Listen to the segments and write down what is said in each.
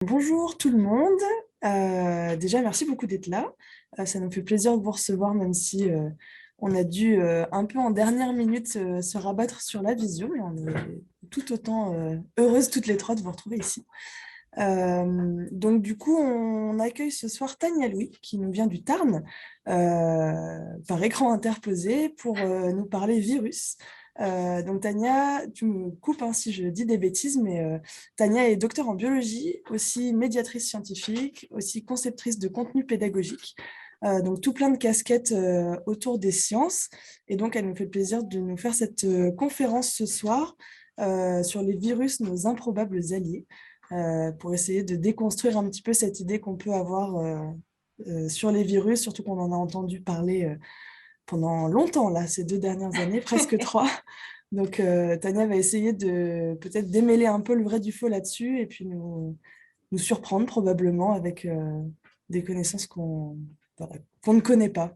Bonjour tout le monde. Déjà, merci beaucoup d'être là. Ça nous fait plaisir de vous recevoir, même si on a dû un peu en dernière minute se rabattre sur la visio, mais on est tout autant heureuses toutes les trois de vous retrouver ici. Donc du coup, on accueille ce soir Tania Louis, qui nous vient du Tarn, par écran interposé, pour nous parler virus. Donc Tania, tu me coupes hein, si je dis des bêtises, mais Tania est docteur en biologie, aussi médiatrice scientifique, aussi conceptrice de contenu pédagogique. Donc tout plein de casquettes autour des sciences. Et donc elle nous fait le plaisir de nous faire cette conférence ce soir sur les virus, nos improbables alliés, pour essayer de déconstruire un petit peu cette idée qu'on peut avoir sur les virus, surtout qu'on en a entendu parler pendant longtemps, là, ces 2 dernières années, presque trois. Donc, Tania va essayer de peut-être démêler un peu le vrai du faux là-dessus et puis nous surprendre probablement avec des connaissances voilà, qu'on ne connaît pas.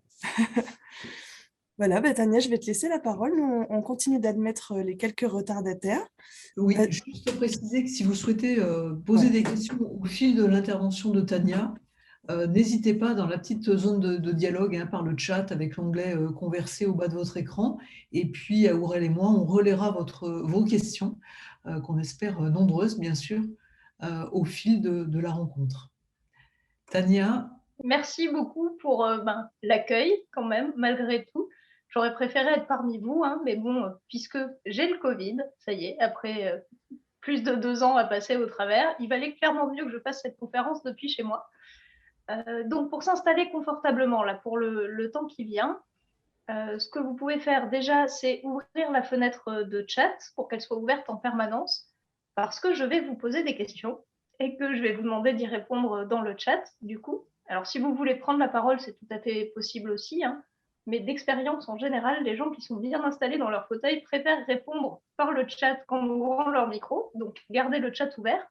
Voilà, bah, Tania, je vais te laisser la parole. Nous, on continue d'admettre les quelques retardataires. Oui, Va- juste préciser que si vous souhaitez poser Ouais. des questions au fil de l'intervention de Tania, n'hésitez pas dans la petite zone de dialogue par le chat avec l'onglet Converser au bas de votre écran. Et puis, à Aurèle et moi, on relaiera vos questions, qu'on espère nombreuses, bien sûr, au fil de la rencontre. Tania, Merci beaucoup pour l'accueil quand même, malgré tout. J'aurais préféré être parmi vous, hein, mais bon, puisque j'ai le Covid, ça y est, après plus de 2 ans à passer au travers, il valait clairement mieux que je fasse cette conférence depuis chez moi. Donc pour s'installer confortablement là, pour le temps qui vient, ce que vous pouvez faire déjà, c'est ouvrir la fenêtre de chat pour qu'elle soit ouverte en permanence, parce que je vais vous poser des questions et que je vais vous demander d'y répondre dans le chat, du coup. Alors, si vous voulez prendre la parole, c'est tout à fait possible aussi, hein, mais d'expérience en général, les gens qui sont bien installés dans leur fauteuil préfèrent répondre par le chat quand nous ouvrons leur micro, donc gardez le chat ouvert.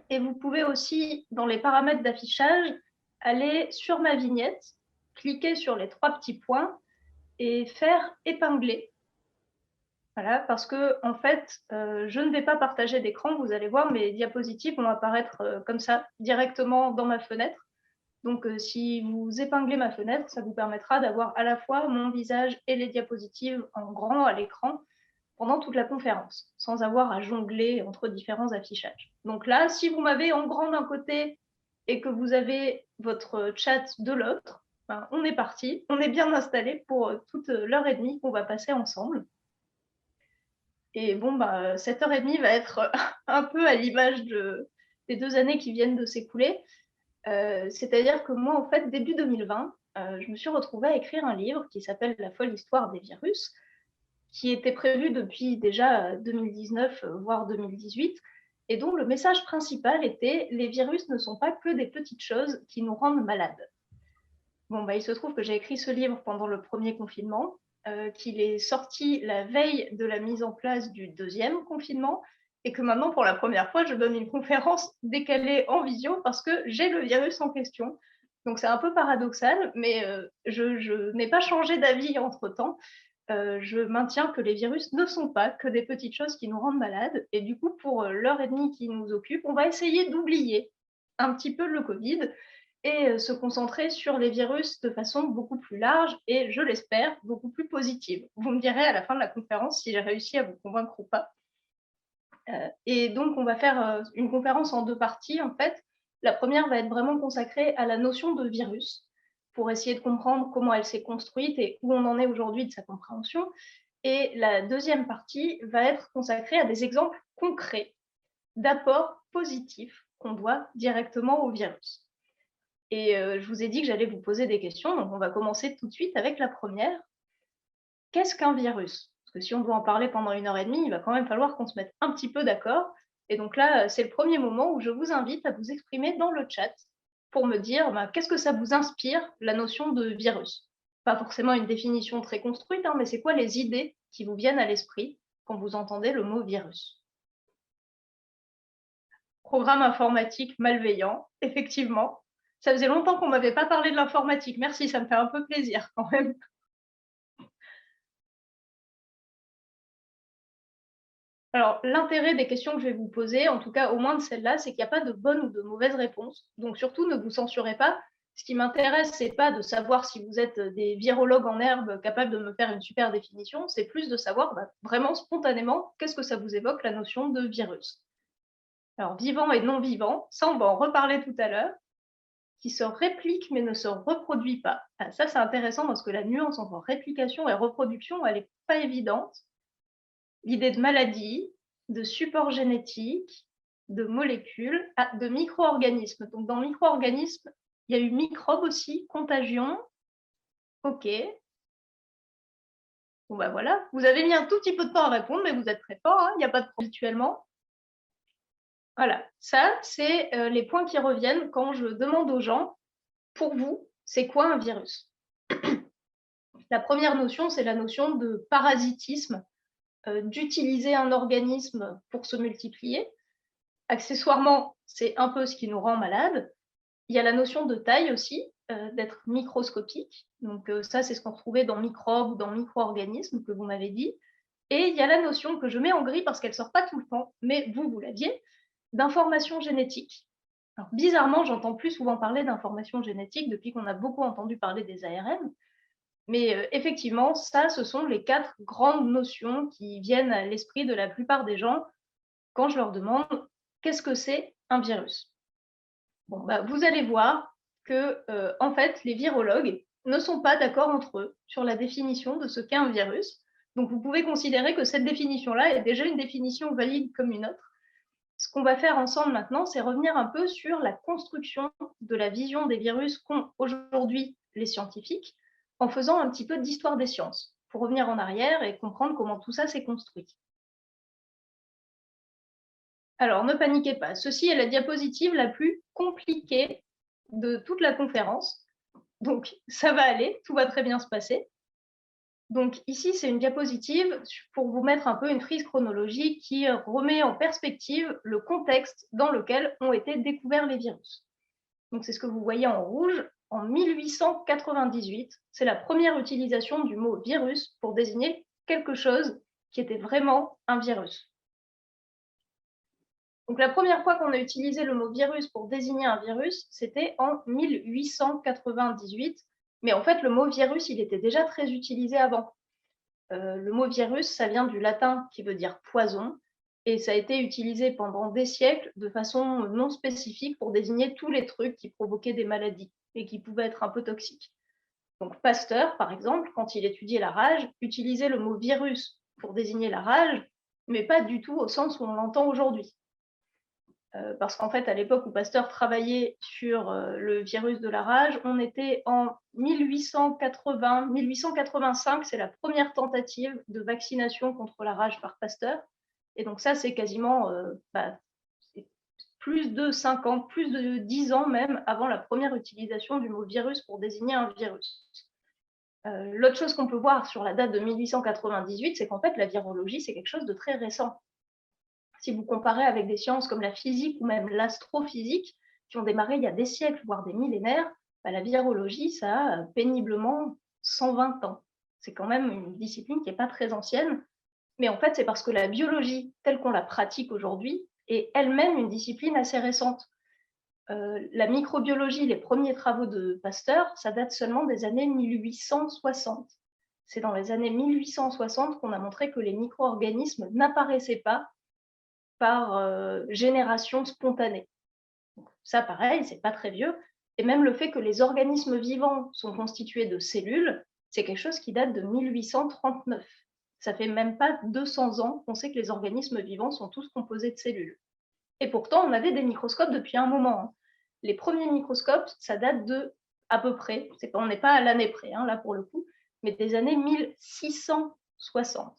Et vous pouvez aussi, dans les paramètres d'affichage, aller sur ma vignette, cliquer sur les 3 petits points et faire épingler. Voilà, parce que en fait, je ne vais pas partager d'écran, vous allez voir, mes diapositives vont apparaître comme ça, directement dans ma fenêtre. Donc, si vous épinglez ma fenêtre, ça vous permettra d'avoir à la fois mon visage et les diapositives en grand à l'écran pendant toute la conférence, sans avoir à jongler entre différents affichages. Donc là, si vous m'avez en grand d'un côté et que vous avez votre chat de l'autre, ben, on est parti, on est bien installé pour toute l'heure et demie qu'on va passer ensemble. Et bon, bah, cette heure et demie va être un peu à l'image des 2 années qui viennent de s'écouler. C'est-à-dire que moi, en fait, début 2020, je me suis retrouvée à écrire un livre qui s'appelle La folle histoire des virus, qui était prévu depuis déjà 2019, voire 2018, et dont le message principal était « Les virus ne sont pas que des petites choses qui nous rendent malades ». Bon, bah, il se trouve que j'ai écrit ce livre pendant le premier confinement, qu'il est sorti la veille de la mise en place du deuxième confinement, et que maintenant, pour la première fois, je donne une conférence décalée en visio parce que j'ai le virus en question. Donc c'est un peu paradoxal, mais je n'ai pas changé d'avis entre-temps. Je maintiens que les virus ne sont pas que des petites choses qui nous rendent malades. Et du coup, pour l'heure et demie qui nous occupe, on va essayer d'oublier un petit peu le Covid et se concentrer sur les virus de façon beaucoup plus large et, je l'espère, beaucoup plus positive. Vous me direz à la fin de la conférence si j'ai réussi à vous convaincre ou pas. Et donc, on va faire une conférence en 2 parties, en fait. La première va être vraiment consacrée à la notion de virus, pour essayer de comprendre comment elle s'est construite et où on en est aujourd'hui de sa compréhension. Et la deuxième partie va être consacrée à des exemples concrets d'apports positifs qu'on doit directement au virus. Et je vous ai dit que j'allais vous poser des questions, donc on va commencer tout de suite avec la première. Qu'est-ce qu'un virus? Parce que si on doit en parler pendant 1 heure et demie, il va quand même falloir qu'on se mette un petit peu d'accord. Et donc là, c'est le premier moment où je vous invite à vous exprimer dans le chat pour me dire qu'est-ce que ça vous inspire, la notion de virus? Pas forcément une définition très construite, mais c'est quoi les idées qui vous viennent à l'esprit quand vous entendez le mot virus? Programme informatique malveillant, effectivement. Ça faisait longtemps qu'on ne m'avait pas parlé de l'informatique. Merci, ça me fait un peu plaisir quand même. Alors, l'intérêt des questions que je vais vous poser, en tout cas au moins de celle-là, c'est qu'il n'y a pas de bonne ou de mauvaise réponse. Donc surtout, ne vous censurez pas. Ce qui m'intéresse, c'est pas de savoir si vous êtes des virologues en herbe capables de me faire une super définition, c'est plus de savoir vraiment spontanément qu'est-ce que ça vous évoque la notion de virus. Alors, vivant et non vivant, ça on va en reparler tout à l'heure, qui se réplique mais ne se reproduit pas. Ah, ça c'est intéressant parce que la nuance entre réplication et reproduction, elle n'est pas évidente. L'idée de maladie, de support génétique, de molécules, de micro-organismes. Donc dans micro-organismes, il y a eu microbes aussi, contagion. Ok. Bon bah voilà, vous avez mis un tout petit peu de temps à répondre, mais vous êtes très fort, hein, il n'y a pas de problème habituellement. Voilà, ça c'est les points qui reviennent quand je demande aux gens, pour vous, c'est quoi un virus? La première notion, c'est la notion de parasitisme, d'utiliser un organisme pour se multiplier. Accessoirement, c'est un peu ce qui nous rend malades. Il y a la notion de taille aussi, d'être microscopique. Donc ça, c'est ce qu'on retrouvait dans microbes ou dans micro-organismes que vous m'avez dit. Et il y a la notion que je mets en gris parce qu'elle ne sort pas tout le temps, mais vous l'aviez, d'information génétique. Alors, bizarrement, j'entends plus souvent parler d'information génétique depuis qu'on a beaucoup entendu parler des ARN. Mais effectivement, ça, ce sont les 4 grandes notions qui viennent à l'esprit de la plupart des gens quand je leur demande qu'est-ce que c'est un virus. Bon, vous allez voir que, en fait, les virologues ne sont pas d'accord entre eux sur la définition de ce qu'est un virus. Donc, vous pouvez considérer que cette définition-là est déjà une définition valide comme une autre. Ce qu'on va faire ensemble maintenant, c'est revenir un peu sur la construction de la vision des virus qu'ont aujourd'hui les scientifiques, en faisant un petit peu d'histoire des sciences, pour revenir en arrière et comprendre comment tout ça s'est construit. Alors, ne paniquez pas, ceci est la diapositive la plus compliquée de toute la conférence. Donc, ça va aller, tout va très bien se passer. Donc, ici, c'est une diapositive pour vous mettre un peu une frise chronologique qui remet en perspective le contexte dans lequel ont été découverts les virus. Donc, c'est ce que vous voyez en rouge. En 1898, c'est la première utilisation du mot virus pour désigner quelque chose qui était vraiment un virus. Donc, la première fois qu'on a utilisé le mot virus pour désigner un virus, c'était en 1898. Mais en fait, le mot virus, il était déjà très utilisé avant. Le mot virus, ça vient du latin qui veut dire poison, et ça a été utilisé pendant des siècles de façon non spécifique pour désigner tous les trucs qui provoquaient des maladies et qui pouvaient être un peu toxiques. Donc Pasteur, par exemple, quand il étudiait la rage, utilisait le mot virus pour désigner la rage, mais pas du tout au sens où on l'entend aujourd'hui. Parce qu'en fait, à l'époque où Pasteur travaillait sur le virus de la rage, on était en 1885, c'est la première tentative de vaccination contre la rage par Pasteur. Et donc ça, c'est quasiment plus de 5 ans, plus de 10 ans même avant la première utilisation du mot virus pour désigner un virus. L'autre chose qu'on peut voir sur la date de 1898, c'est qu'en fait, la virologie, c'est quelque chose de très récent. Si vous comparez avec des sciences comme la physique ou même l'astrophysique, qui ont démarré il y a des siècles, voire des millénaires, la virologie, ça a péniblement 120 ans. C'est quand même une discipline qui n'est pas très ancienne, mais en fait, c'est parce que la biologie, telle qu'on la pratique aujourd'hui, est elle-même une discipline assez récente. La microbiologie, les premiers travaux de Pasteur, ça date seulement des années 1860. C'est dans les années 1860 qu'on a montré que les micro-organismes n'apparaissaient pas par génération spontanée. Ça, pareil, c'est pas très vieux. Et même le fait que les organismes vivants sont constitués de cellules, c'est quelque chose qui date de 1839. Ça fait même pas 200 ans qu'on sait que les organismes vivants sont tous composés de cellules. Et pourtant, on avait des microscopes depuis un moment. Les premiers microscopes, ça date de à peu près, on n'est pas à l'année près, là pour le coup, mais des années 1660.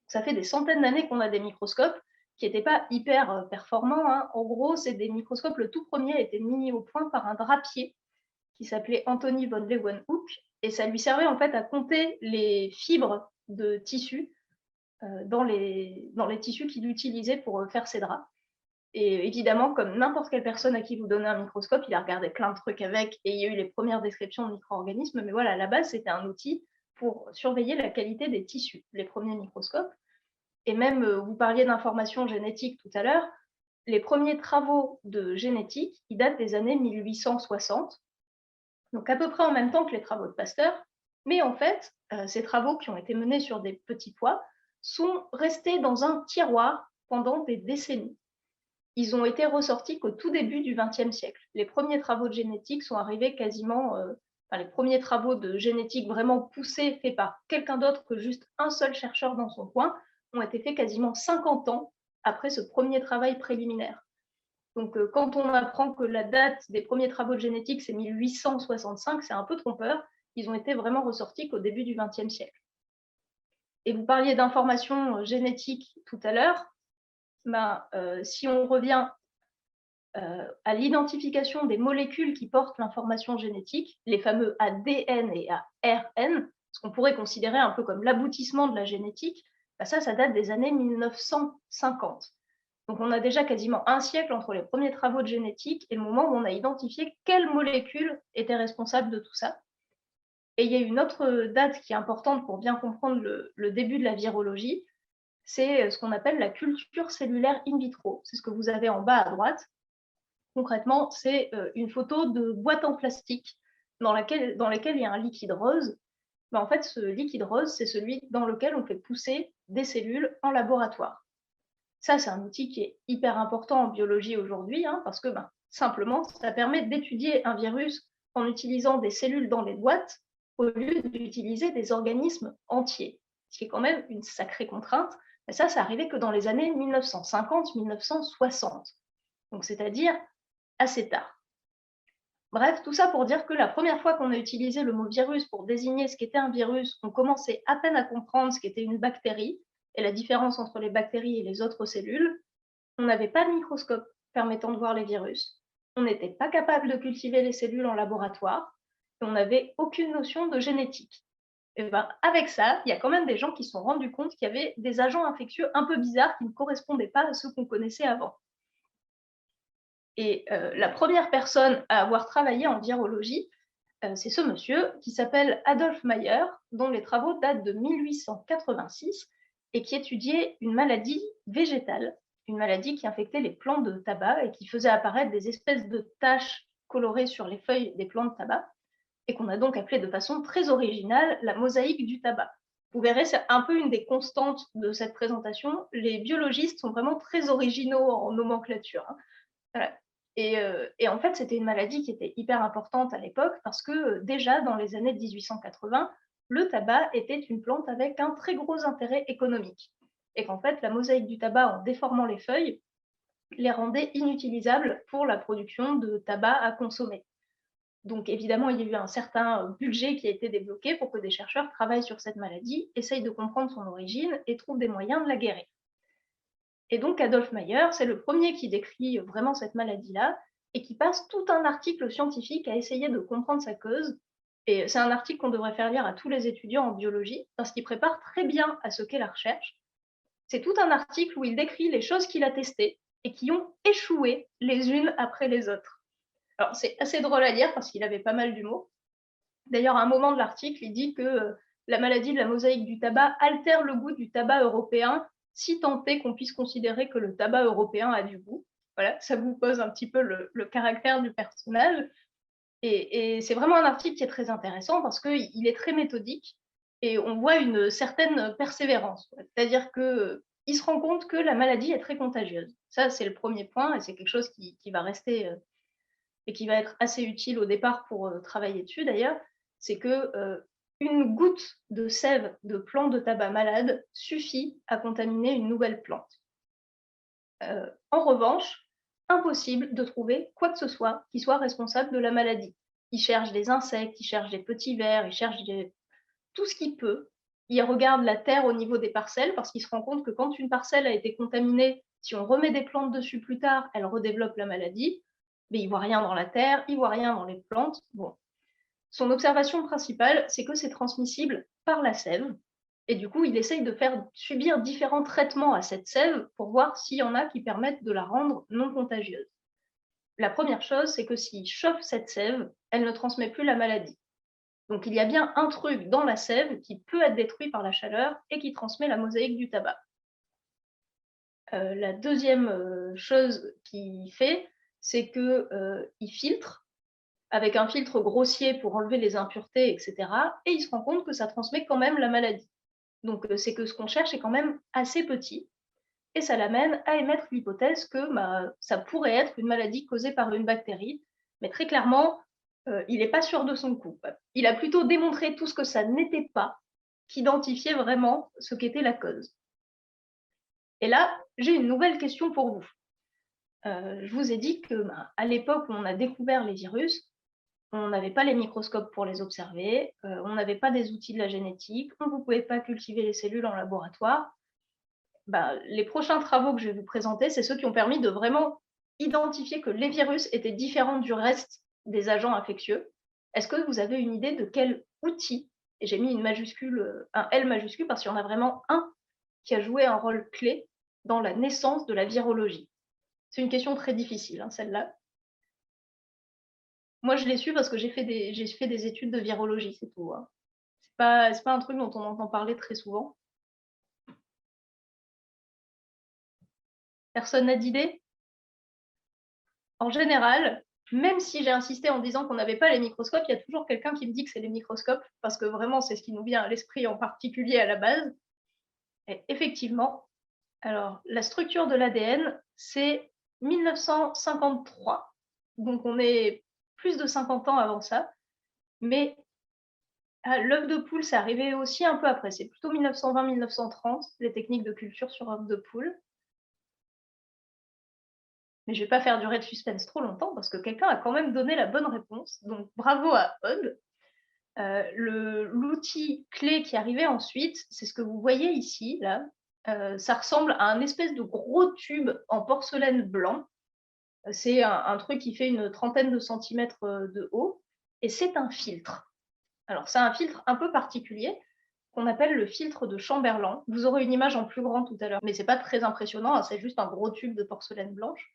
Ça fait des centaines d'années qu'on a des microscopes qui n'étaient pas hyper performants. En gros, c'est des microscopes, le tout premier a été mis au point par un drapier qui s'appelait Anthony von Leeuwenhoek, et ça lui servait en fait à compter les fibres de tissu dans les tissus qu'il utilisait pour faire ses draps. Et évidemment, comme n'importe quelle personne à qui vous donnez un microscope, il a regardé plein de trucs avec, et il y a eu les premières descriptions de micro-organismes, mais voilà, à la base, c'était un outil pour surveiller la qualité des tissus, les premiers microscopes. Et même, vous parliez d'information génétique tout à l'heure, les premiers travaux de génétique, ils datent des années 1860, donc à peu près en même temps que les travaux de Pasteur. Mais en fait, ces travaux qui ont été menés sur des petits pois sont restés dans un tiroir pendant des décennies. Ils ont été ressortis qu'au tout début du XXe siècle. Les premiers travaux de génétique sont arrivés quasiment, les premiers travaux de génétique vraiment poussés, faits par quelqu'un d'autre que juste un seul chercheur dans son coin, ont été faits quasiment 50 ans après ce premier travail préliminaire. Donc, quand on apprend que la date des premiers travaux de génétique, c'est 1865, c'est un peu trompeur. Ils ont été vraiment ressortis qu'au début du XXe siècle. Et vous parliez d'information génétique tout à l'heure. Si on revient à l'identification des molécules qui portent l'information génétique, les fameux ADN et ARN, ce qu'on pourrait considérer un peu comme l'aboutissement de la génétique, ça date des années 1950. Donc on a déjà quasiment un siècle entre les premiers travaux de génétique et le moment où on a identifié quelles molécules étaient responsables de tout ça. Et il y a une autre date qui est importante pour bien comprendre le début de la virologie, c'est ce qu'on appelle la culture cellulaire in vitro. C'est ce que vous avez en bas à droite. Concrètement, c'est une photo de boîte en plastique dans laquelle il y a un liquide rose. Mais en fait, ce liquide rose, c'est celui dans lequel on fait pousser des cellules en laboratoire. Ça, c'est un outil qui est hyper important en biologie aujourd'hui, parce que simplement, ça permet d'étudier un virus en utilisant des cellules dans les boîtes au lieu d'utiliser des organismes entiers, ce qui est quand même une sacrée contrainte. Mais ça arrivait que dans les années 1950-1960, donc c'est-à-dire assez tard. Bref, tout ça pour dire que la première fois qu'on a utilisé le mot virus pour désigner ce qu'était un virus, on commençait à peine à comprendre ce qu'était une bactérie et la différence entre les bactéries et les autres cellules. On n'avait pas de microscope permettant de voir les virus. On n'était pas capable de cultiver les cellules en laboratoire et on n'avait aucune notion de génétique. Et avec ça, il y a quand même des gens qui se sont rendus compte qu'il y avait des agents infectieux un peu bizarres qui ne correspondaient pas à ceux qu'on connaissait avant. Et la première personne à avoir travaillé en virologie, c'est ce monsieur qui s'appelle Adolf Meyer, dont les travaux datent de 1886 et qui étudiait une maladie végétale, une maladie qui infectait les plants de tabac et qui faisait apparaître des espèces de taches colorées sur les feuilles des plants de tabac et qu'on a donc appelé de façon très originale la mosaïque du tabac. Vous verrez, c'est un peu une des constantes de cette présentation. Les biologistes sont vraiment très originaux en nomenclature. Voilà. Et en fait, c'était une maladie qui était hyper importante à l'époque parce que déjà dans les années 1880, le tabac était une plante avec un très gros intérêt économique. Et qu'en fait, la mosaïque du tabac, en déformant les feuilles, les rendait inutilisables pour la production de tabac à consommer. Donc évidemment, il y a eu un certain budget qui a été débloqué pour que des chercheurs travaillent sur cette maladie, essayent de comprendre son origine et trouvent des moyens de la guérir. Et donc Adolf Meyer, c'est le premier qui décrit vraiment cette maladie-là et qui passe tout un article scientifique à essayer de comprendre sa cause. Et c'est un article qu'on devrait faire lire à tous les étudiants en biologie parce qu'il prépare très bien à ce qu'est la recherche. C'est tout un article où il décrit les choses qu'il a testées et qui ont échoué les unes après les autres. Alors c'est assez drôle à lire parce qu'il avait pas mal d'humour. D'ailleurs, à un moment de l'article, il dit que la maladie de la mosaïque du tabac altère le goût du tabac européen, si tant est qu'on puisse considérer que le tabac européen a du goût. Voilà, ça vous pose un petit peu le caractère du personnage. Et c'est vraiment un article qui est très intéressant parce qu'il est très méthodique et on voit une certaine persévérance. C'est-à-dire qu'il se rend compte que la maladie est très contagieuse. Ça, c'est le premier point et c'est quelque chose qui va rester et qui va être assez utile au départ pour travailler dessus d'ailleurs. C'est que une goutte de sève de plant de tabac malade suffit à contaminer une nouvelle plante. En revanche, impossible de trouver quoi que ce soit qui soit responsable de la maladie. Il cherche des insectes, il cherche des petits vers, il cherche tout ce qu'il peut. Il regarde la terre au niveau des parcelles parce qu'il se rend compte que quand une parcelle a été contaminée, si on remet des plantes dessus plus tard, elle redéveloppe la maladie. Mais il ne voit rien dans la terre, il ne voit rien dans les plantes. Bon. Son observation principale, c'est que c'est transmissible par la sève. Et du coup, il essaye de faire subir différents traitements à cette sève pour voir s'il y en a qui permettent de la rendre non contagieuse. La première chose, c'est que s'il chauffe cette sève, elle ne transmet plus la maladie. Donc il y a bien un truc dans la sève qui peut être détruit par la chaleur et qui transmet la mosaïque du tabac. La deuxième chose qu'il fait, c'est qu'il filtre avec un filtre grossier pour enlever les impuretés, etc. Et il se rend compte que ça transmet quand même la maladie. Donc, c'est que ce qu'on cherche est quand même assez petit. Et ça l'amène à émettre l'hypothèse que ça pourrait être une maladie causée par une bactérie. Mais très clairement, il n'est pas sûr de son coup. Il a plutôt démontré tout ce que ça n'était pas, qu'identifiait vraiment ce qu'était la cause. Et là, j'ai une nouvelle question pour vous. Je vous ai dit que à l'époque où on a découvert les virus, on n'avait pas les microscopes pour les observer, on n'avait pas des outils de la génétique, on ne pouvait pas cultiver les cellules en laboratoire. Les prochains travaux que je vais vous présenter, c'est ceux qui ont permis de vraiment identifier que les virus étaient différents du reste des agents infectieux. Est-ce que vous avez une idée de quel outil, et j'ai mis une majuscule, un L majuscule parce qu'il y en a vraiment un qui a joué un rôle clé dans la naissance de la virologie? C'est une question très difficile, hein, celle-là. Moi, je l'ai su parce que j'ai fait des études de virologie, c'est tout, hein. C'est pas un truc dont on entend parler très souvent. Personne n'a d'idée? En général, même si j'ai insisté en disant qu'on n'avait pas les microscopes, il y a toujours quelqu'un qui me dit que c'est les microscopes, parce que vraiment, c'est ce qui nous vient à l'esprit en particulier à la base. Et effectivement, alors, la structure de l'ADN, c'est 1953. Donc, on est plus de 50 ans avant ça. Mais l'œuf de poule, c'est arrivé aussi un peu après. C'est plutôt 1920-1930, les techniques de culture sur œuf de poule. Mais je ne vais pas faire durer le suspense trop longtemps parce que quelqu'un a quand même donné la bonne réponse. Donc, bravo à Odd. L'outil clé qui arrivait ensuite, c'est ce que vous voyez ici, là. Ça ressemble à un espèce de gros tube en porcelaine blanc. C'est un truc qui fait une trentaine de centimètres de haut, et c'est un filtre. Alors, c'est un filtre un peu particulier qu'on appelle le filtre de Chamberlain. Vous aurez une image en plus grand tout à l'heure, mais c'est pas très impressionnant, hein, c'est juste un gros tube de porcelaine blanche.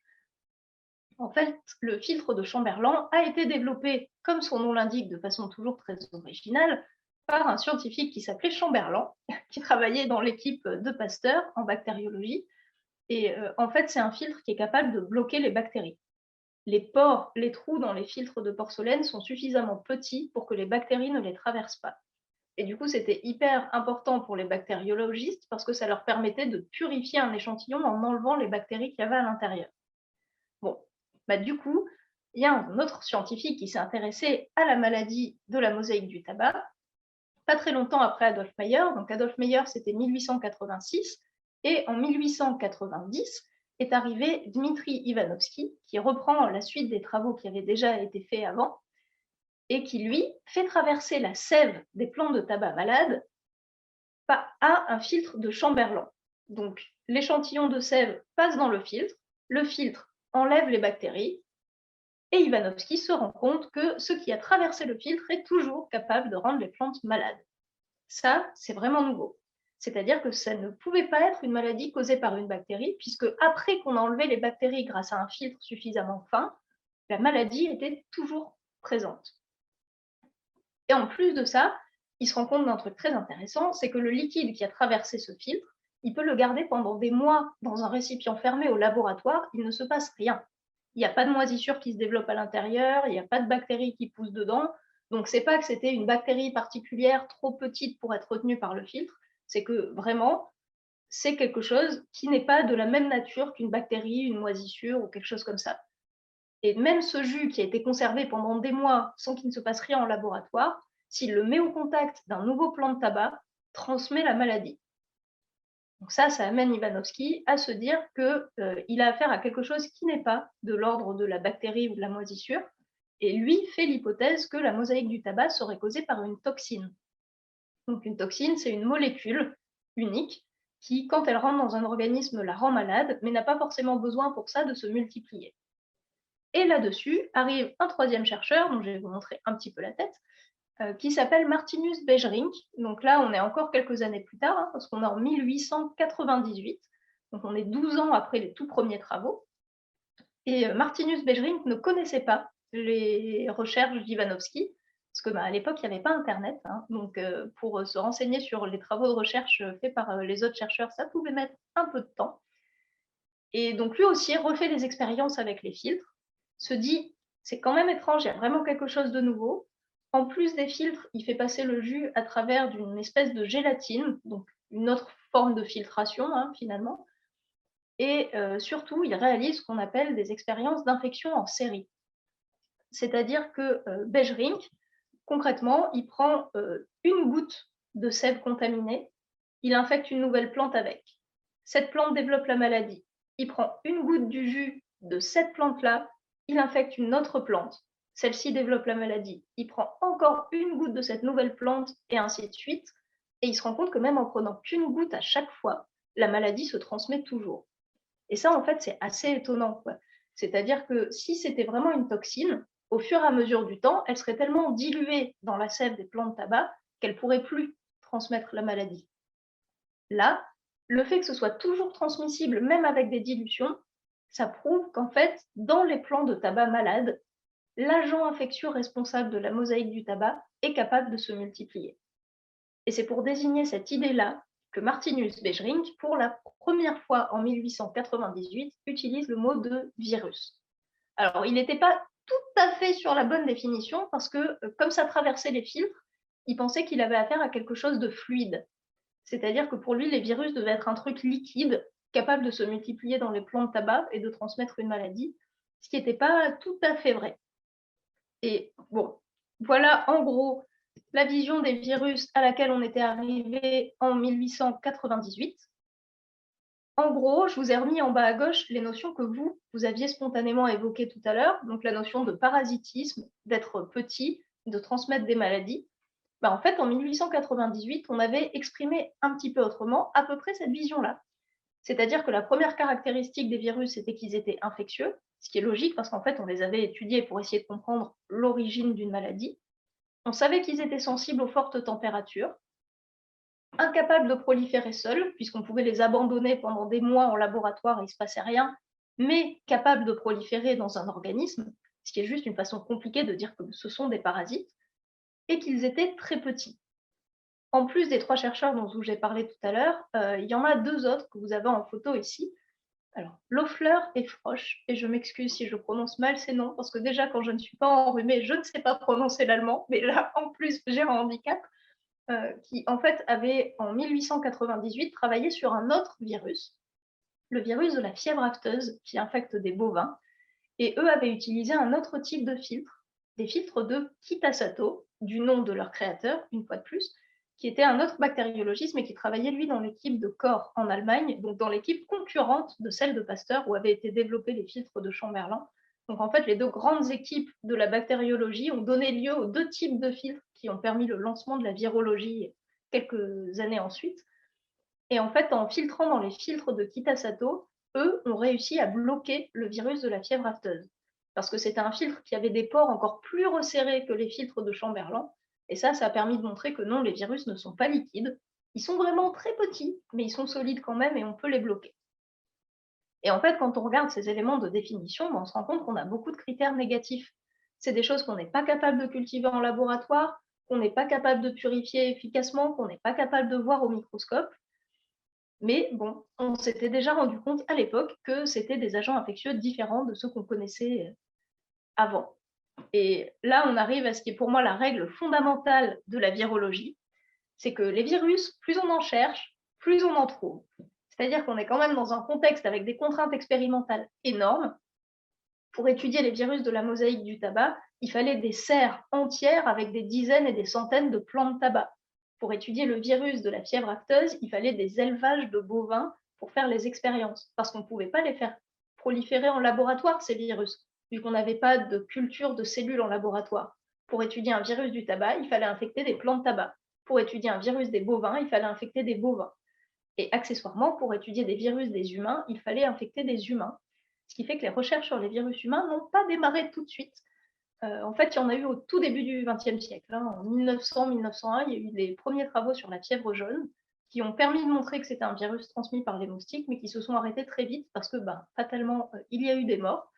En fait, le filtre de Chamberlain a été développé, comme son nom l'indique, de façon toujours très originale, par un scientifique qui s'appelait Chamberlain, qui travaillait dans l'équipe de Pasteur en bactériologie. Et en fait, c'est un filtre qui est capable de bloquer les bactéries. Les pores, les trous dans les filtres de porcelaine sont suffisamment petits pour que les bactéries ne les traversent pas. Et du coup, c'était hyper important pour les bactériologistes parce que ça leur permettait de purifier un échantillon en enlevant les bactéries qu'il y avait à l'intérieur. Bon, du coup, il y a un autre scientifique qui s'est intéressé à la maladie de la mosaïque du tabac, pas très longtemps après Adolf Meyer. Donc Adolf Meyer, c'était 1886, et en 1890 est arrivé Dmitri Ivanovski, qui reprend la suite des travaux qui avaient déjà été faits avant, et qui, lui, fait traverser la sève des plants de tabac malades à un filtre de Chamberlain. Donc, l'échantillon de sève passe dans le filtre enlève les bactéries, et Ivanovski se rend compte que ce qui a traversé le filtre est toujours capable de rendre les plantes malades. Ça, c'est vraiment nouveau. C'est-à-dire que ça ne pouvait pas être une maladie causée par une bactérie, puisque après qu'on a enlevé les bactéries grâce à un filtre suffisamment fin, la maladie était toujours présente. Et en plus de ça, il se rend compte d'un truc très intéressant, c'est que le liquide qui a traversé ce filtre, il peut le garder pendant des mois dans un récipient fermé au laboratoire, il ne se passe rien. Il n'y a pas de moisissure qui se développe à l'intérieur, il n'y a pas de bactéries qui poussent dedans. Donc, c'est pas que c'était une bactérie particulière trop petite pour être retenue par le filtre, c'est que vraiment, c'est quelque chose qui n'est pas de la même nature qu'une bactérie, une moisissure ou quelque chose comme ça. Et même ce jus qui a été conservé pendant des mois sans qu'il ne se passe rien en laboratoire, s'il le met au contact d'un nouveau plant de tabac, transmet la maladie. Donc ça amène Ivanovski à se dire qu'il a affaire à quelque chose qui n'est pas de l'ordre de la bactérie ou de la moisissure, et lui fait l'hypothèse que la mosaïque du tabac serait causée par une toxine. Donc une toxine, c'est une molécule unique qui, quand elle rentre dans un organisme, la rend malade, mais n'a pas forcément besoin pour ça de se multiplier. Et là-dessus arrive un troisième chercheur, dont je vais vous montrer un petit peu la tête, qui s'appelle Martinus Beijerinck. Donc là, on est encore quelques années plus tard, hein, parce qu'on est en 1898. Donc on est 12 ans après les tout premiers travaux. Et Martinus Beijerinck ne connaissait pas les recherches d'Ivanovski, parce qu'à l'époque, il n'y avait pas Internet. Hein, donc pour se renseigner sur les travaux de recherche faits par les autres chercheurs, ça pouvait mettre un peu de temps. Et donc lui aussi refait des expériences avec les filtres, se dit, c'est quand même étrange, il y a vraiment quelque chose de nouveau. En plus des filtres, il fait passer le jus à travers d'une espèce de gélatine, donc une autre forme de filtration finalement. Et surtout, il réalise ce qu'on appelle des expériences d'infection en série. C'est-à-dire que Beijerinck, concrètement, il prend une goutte de sève contaminée, il infecte une nouvelle plante avec. Cette plante développe la maladie. Il prend une goutte du jus de cette plante-là, il infecte une autre plante. Celle-ci développe la maladie. Il prend encore une goutte de cette nouvelle plante et ainsi de suite. Et il se rend compte que même en prenant qu'une goutte à chaque fois, la maladie se transmet toujours. Et ça, en fait, c'est assez étonnant, quoi. C'est-à-dire que si c'était vraiment une toxine, au fur et à mesure du temps, elle serait tellement diluée dans la sève des plantes de tabac qu'elle ne pourrait plus transmettre la maladie. Là, le fait que ce soit toujours transmissible, même avec des dilutions, ça prouve qu'en fait, dans les plants de tabac malades, l'agent infectieux responsable de la mosaïque du tabac est capable de se multiplier. Et c'est pour désigner cette idée-là que Martinus Beijerinck, pour la première fois en 1898, utilise le mot de virus. Alors, il n'était pas tout à fait sur la bonne définition parce que, comme ça traversait les filtres, il pensait qu'il avait affaire à quelque chose de fluide. C'est-à-dire que pour lui, les virus devaient être un truc liquide, capable de se multiplier dans les plants de tabac et de transmettre une maladie, ce qui n'était pas tout à fait vrai. Et bon, voilà en gros la vision des virus à laquelle on était arrivé en 1898. En gros, je vous ai remis en bas à gauche les notions que vous aviez spontanément évoquées tout à l'heure, donc la notion de parasitisme, d'être petit, de transmettre des maladies. En fait, en 1898, on avait exprimé un petit peu autrement à peu près cette vision-là. C'est-à-dire que la première caractéristique des virus, c'était qu'ils étaient infectieux, ce qui est logique parce qu'en fait, on les avait étudiés pour essayer de comprendre l'origine d'une maladie. On savait qu'ils étaient sensibles aux fortes températures, incapables de proliférer seuls, puisqu'on pouvait les abandonner pendant des mois en laboratoire et il ne se passait rien, mais capables de proliférer dans un organisme, ce qui est juste une façon compliquée de dire que ce sont des parasites, et qu'ils étaient très petits. En plus des 3 chercheurs dont j'ai parlé tout à l'heure, il y en a 2 autres que vous avez en photo ici. Alors, Loeffler et Frosch, et je m'excuse si je prononce mal ces noms, parce que déjà, quand je ne suis pas enrhumée, je ne sais pas prononcer l'allemand, mais là, en plus, j'ai un handicap, qui, en fait, avait, en 1898, travaillé sur un autre virus, le virus de la fièvre afteuse, qui infecte des bovins, et eux avaient utilisé un autre type de filtre, des filtres de Kitasato, du nom de leur créateur, une fois de plus, qui était un autre bactériologiste, mais qui travaillait, lui, dans l'équipe de Corps en Allemagne, donc dans l'équipe concurrente de celle de Pasteur, où avaient été développés les filtres de Chamberlain. Donc, en fait, les 2 grandes équipes de la bactériologie ont donné lieu aux 2 types de filtres qui ont permis le lancement de la virologie quelques années ensuite. Et en fait, en filtrant dans les filtres de Kitasato, eux ont réussi à bloquer le virus de la fièvre afteuse. Parce que c'était un filtre qui avait des pores encore plus resserrés que les filtres de Chamberlain. Et ça a permis de montrer que non, les virus ne sont pas liquides. Ils sont vraiment très petits, mais ils sont solides quand même et on peut les bloquer. Et en fait, quand on regarde ces éléments de définition, on se rend compte qu'on a beaucoup de critères négatifs. C'est des choses qu'on n'est pas capable de cultiver en laboratoire, qu'on n'est pas capable de purifier efficacement, qu'on n'est pas capable de voir au microscope. Mais bon, on s'était déjà rendu compte à l'époque que c'était des agents infectieux différents de ceux qu'on connaissait avant. Et là, on arrive à ce qui est pour moi la règle fondamentale de la virologie, c'est que les virus, plus on en cherche, plus on en trouve. C'est-à-dire qu'on est quand même dans un contexte avec des contraintes expérimentales énormes. Pour étudier les virus de la mosaïque du tabac, il fallait des serres entières avec des dizaines et des centaines de plants de tabac. Pour étudier le virus de la fièvre afteuse, il fallait des élevages de bovins pour faire les expériences, parce qu'on ne pouvait pas les faire proliférer en laboratoire, ces virus, vu qu'on n'avait pas de culture de cellules en laboratoire. Pour étudier un virus du tabac, il fallait infecter des plants de tabac. Pour étudier un virus des bovins, il fallait infecter des bovins. Et accessoirement, pour étudier des virus des humains, il fallait infecter des humains. Ce qui fait que les recherches sur les virus humains n'ont pas démarré tout de suite. En fait, il y en a eu au tout début du XXe siècle. En 1900-1901, il y a eu les premiers travaux sur la fièvre jaune qui ont permis de montrer que c'était un virus transmis par les moustiques, mais qui se sont arrêtés très vite parce que, fatalement, il y a eu des morts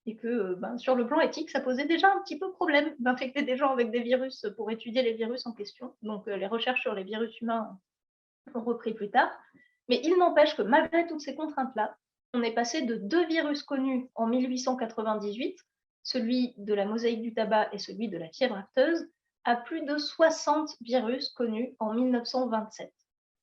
et que, sur le plan éthique, ça posait déjà un petit peu problème d'infecter des gens avec des virus pour étudier les virus en question. Donc, les recherches sur les virus humains ont repris plus tard. Mais il n'empêche que malgré toutes ces contraintes-là, on est passé de 2 virus connus en 1898, celui de la mosaïque du tabac et celui de la fièvre afteuse, à plus de 60 virus connus en 1927.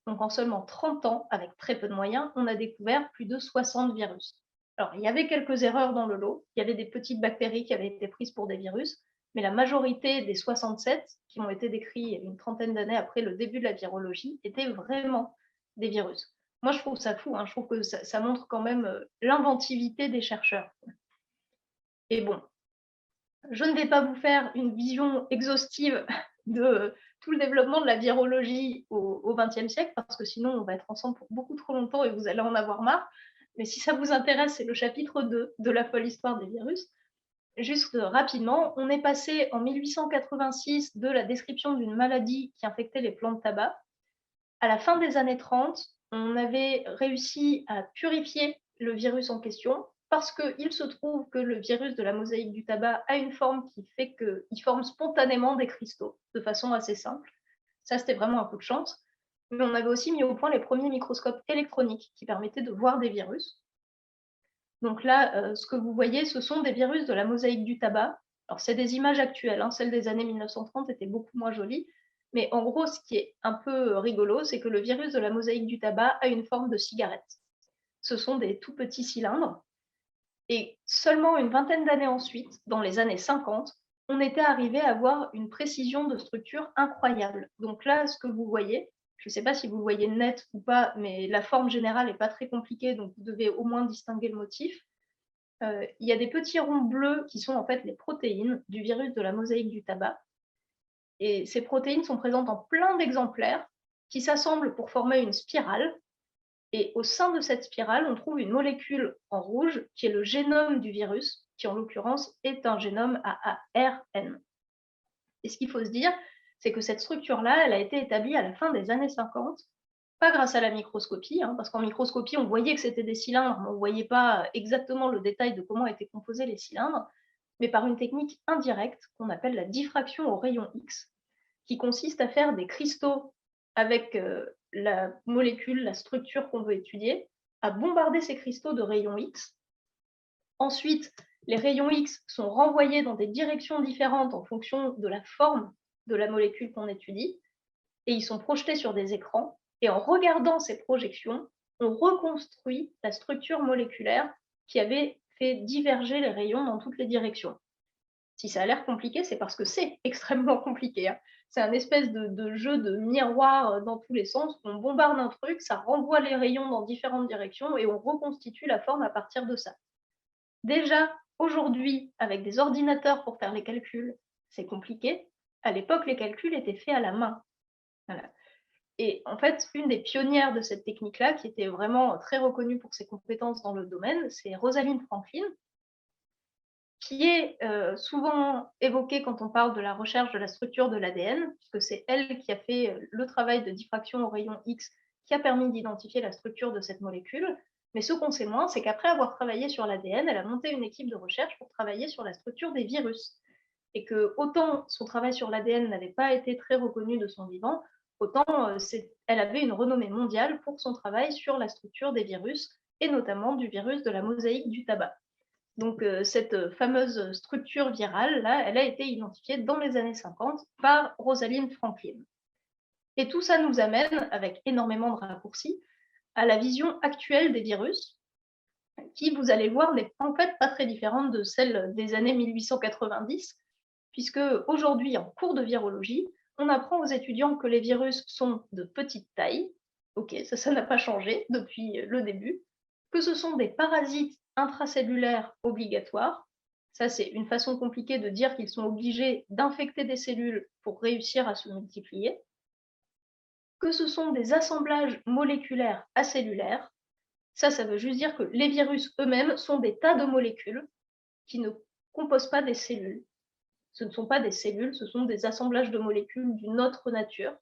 Donc en seulement 30 ans, avec très peu de moyens, on a découvert plus de 60 virus. Alors il y avait quelques erreurs dans le lot, il y avait des petites bactéries qui avaient été prises pour des virus, mais la majorité des 67 qui ont été décrits une trentaine d'années après le début de la virologie étaient vraiment des virus. Moi, je trouve ça fou, hein. Je trouve que ça montre quand même l'inventivité des chercheurs. Et bon, je ne vais pas vous faire une vision exhaustive de tout le développement de la virologie au XXe siècle, parce que sinon, on va être ensemble pour beaucoup trop longtemps et vous allez en avoir marre. Mais si ça vous intéresse, c'est le chapitre 2 de la folle histoire des virus. Juste rapidement, on est passé en 1886 de la description d'une maladie qui infectait les plants de tabac. À la fin des années 30, on avait réussi à purifier le virus en question parce qu'il se trouve que le virus de la mosaïque du tabac a une forme qui fait qu'il forme spontanément des cristaux de façon assez simple. Ça, c'était vraiment un coup de chance. Mais on avait aussi mis au point les premiers microscopes électroniques qui permettaient de voir des virus. Donc là, ce que vous voyez, ce sont des virus de la mosaïque du tabac. Alors, c'est des images actuelles, hein. Celles des années 1930 étaient beaucoup moins jolies. Mais en gros, ce qui est un peu rigolo, c'est que le virus de la mosaïque du tabac a une forme de cigarette. Ce sont des tout petits cylindres. Et seulement une vingtaine d'années ensuite, dans les années 50, on était arrivé à avoir une précision de structure incroyable. Donc là, ce que vous voyez, je ne sais pas si vous le voyez net ou pas, mais la forme générale n'est pas très compliquée, donc vous devez au moins distinguer le motif. Il y a des petits ronds bleus qui sont en fait les protéines du virus de la mosaïque du tabac. Et ces protéines sont présentes en plein d'exemplaires qui s'assemblent pour former une spirale. Et au sein de cette spirale, on trouve une molécule en rouge qui est le génome du virus, qui en l'occurrence est un génome à ARN. Et ce qu'il faut se dire, c'est que cette structure-là, elle a été établie à la fin des années 50, pas grâce à la microscopie, hein, parce qu'en microscopie, on voyait que c'était des cylindres, mais on ne voyait pas exactement le détail de comment étaient composés les cylindres, mais par une technique indirecte qu'on appelle la diffraction au rayon X, qui consiste à faire des cristaux avec la molécule, la structure qu'on veut étudier, à bombarder ces cristaux de rayons X. Ensuite, les rayons X sont renvoyés dans des directions différentes en fonction de la forme de la molécule qu'on étudie, et ils sont projetés sur des écrans. Et en regardant ces projections, on reconstruit la structure moléculaire qui avait fait diverger les rayons dans toutes les directions. Si ça a l'air compliqué, c'est parce que c'est extrêmement compliqué, hein. C'est un espèce de jeu de miroir dans tous les sens. On bombarde un truc, ça renvoie les rayons dans différentes directions et on reconstitue la forme à partir de ça. Déjà, aujourd'hui, avec des ordinateurs pour faire les calculs, c'est compliqué. À l'époque, les calculs étaient faits à la main. Voilà. Et en fait, une des pionnières de cette technique-là, qui était vraiment très reconnue pour ses compétences dans le domaine, c'est Rosalind Franklin, qui est souvent évoquée quand on parle de la recherche de la structure de l'ADN, puisque c'est elle qui a fait le travail de diffraction au rayon X qui a permis d'identifier la structure de cette molécule. Mais ce qu'on sait moins, c'est qu'après avoir travaillé sur l'ADN, elle a monté une équipe de recherche pour travailler sur la structure des virus. Et que autant son travail sur l'ADN n'avait pas été très reconnu de son vivant, autant elle avait une renommée mondiale pour son travail sur la structure des virus, et notamment du virus de la mosaïque du tabac. Donc cette fameuse structure virale, là, elle a été identifiée dans les années 50 par Rosalind Franklin. Et tout ça nous amène, avec énormément de raccourcis, à la vision actuelle des virus, qui, vous allez le voir, n'est en fait pas très différente de celle des années 1890, puisque aujourd'hui, en cours de virologie, on apprend aux étudiants que les virus sont de petite taille. Ok, ça n'a pas changé depuis le début. Que ce sont des parasites intracellulaires obligatoires. Ça, c'est une façon compliquée de dire qu'ils sont obligés d'infecter des cellules pour réussir à se multiplier. Que ce sont des assemblages moléculaires acellulaires. Ça veut juste dire que les virus eux-mêmes sont des tas de molécules qui ne composent pas des cellules. Ce ne sont pas des cellules, ce sont des assemblages de molécules d'une autre nature.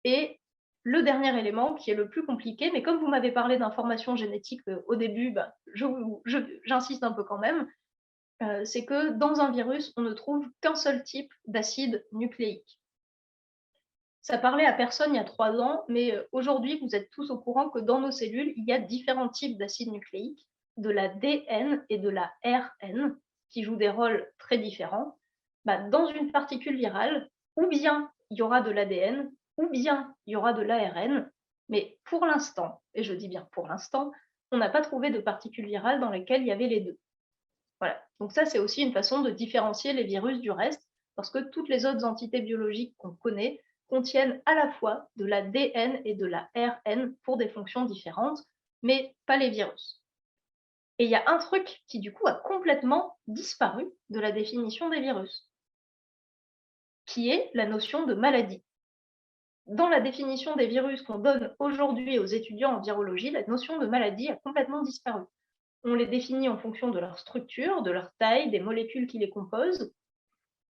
Et le dernier élément, qui est le plus compliqué, mais comme vous m'avez parlé d'informations génétiques au début, j'insiste un peu quand même, c'est que dans un virus, on ne trouve qu'un seul type d'acide nucléique. Ça parlait à personne il y a 3 ans, mais aujourd'hui, vous êtes tous au courant que dans nos cellules, il y a différents types d'acides nucléiques, de la DN et de la RN, qui jouent des rôles très différents. Dans une particule virale, ou bien il y aura de l'ADN, ou bien il y aura de l'ARN, mais pour l'instant, et je dis bien pour l'instant, on n'a pas trouvé de particules virales dans lesquelles il y avait les deux. Voilà. Donc ça, c'est aussi une façon de différencier les virus du reste, parce que toutes les autres entités biologiques qu'on connaît contiennent à la fois de la DN et de la RN pour des fonctions différentes, mais pas les virus. Et il y a un truc qui, du coup, a complètement disparu de la définition des virus, qui est la notion de maladie. Dans la définition des virus qu'on donne aujourd'hui aux étudiants en virologie, la notion de maladie a complètement disparu. On les définit en fonction de leur structure, de leur taille, des molécules qui les composent,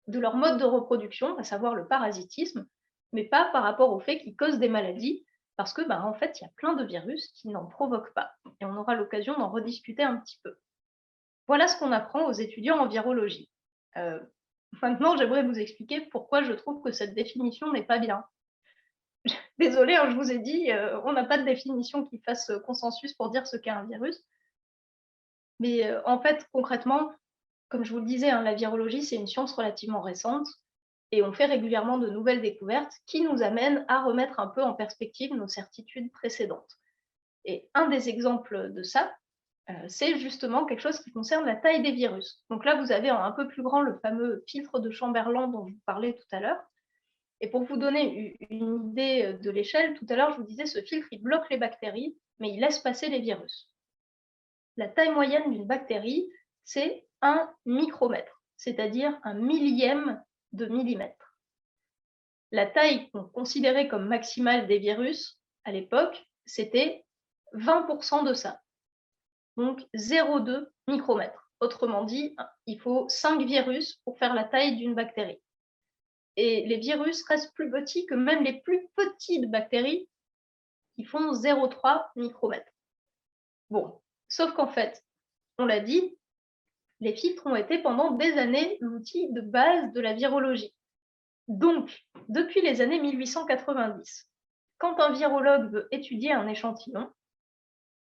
de leur mode de reproduction, à savoir le parasitisme, mais pas par rapport au fait qu'ils causent des maladies, parce que, en fait, il y a plein de virus qui n'en provoquent pas. Et on aura l'occasion d'en rediscuter un petit peu. Voilà ce qu'on apprend aux étudiants en virologie. Maintenant, j'aimerais vous expliquer pourquoi je trouve que cette définition n'est pas bien. Désolée, je vous ai dit, on n'a pas de définition qui fasse consensus pour dire ce qu'est un virus. Mais en fait, concrètement, comme je vous le disais, la virologie, c'est une science relativement récente et on fait régulièrement de nouvelles découvertes qui nous amènent à remettre un peu en perspective nos certitudes précédentes. Et un des exemples de ça, c'est justement quelque chose qui concerne la taille des virus. Donc là, vous avez en un peu plus grand le fameux filtre de Chamberlain dont je vous parlais tout à l'heure. Et pour vous donner une idée de l'échelle, tout à l'heure, je vous disais, ce filtre, il bloque les bactéries, mais il laisse passer les virus. La taille moyenne d'une bactérie, c'est 1 micromètre, c'est-à-dire 1 millième de millimètre. La taille qu'on considérait comme maximale des virus, à l'époque, c'était 20% de ça. Donc 0,2 micromètre. Autrement dit, il faut 5 virus pour faire la taille d'une bactérie. Et les virus restent plus petits que même les plus petites bactéries qui font 0,3 micromètre. Bon, sauf qu'en fait, on l'a dit, les filtres ont été pendant des années l'outil de base de la virologie. Donc, depuis les années 1890, quand un virologue veut étudier un échantillon,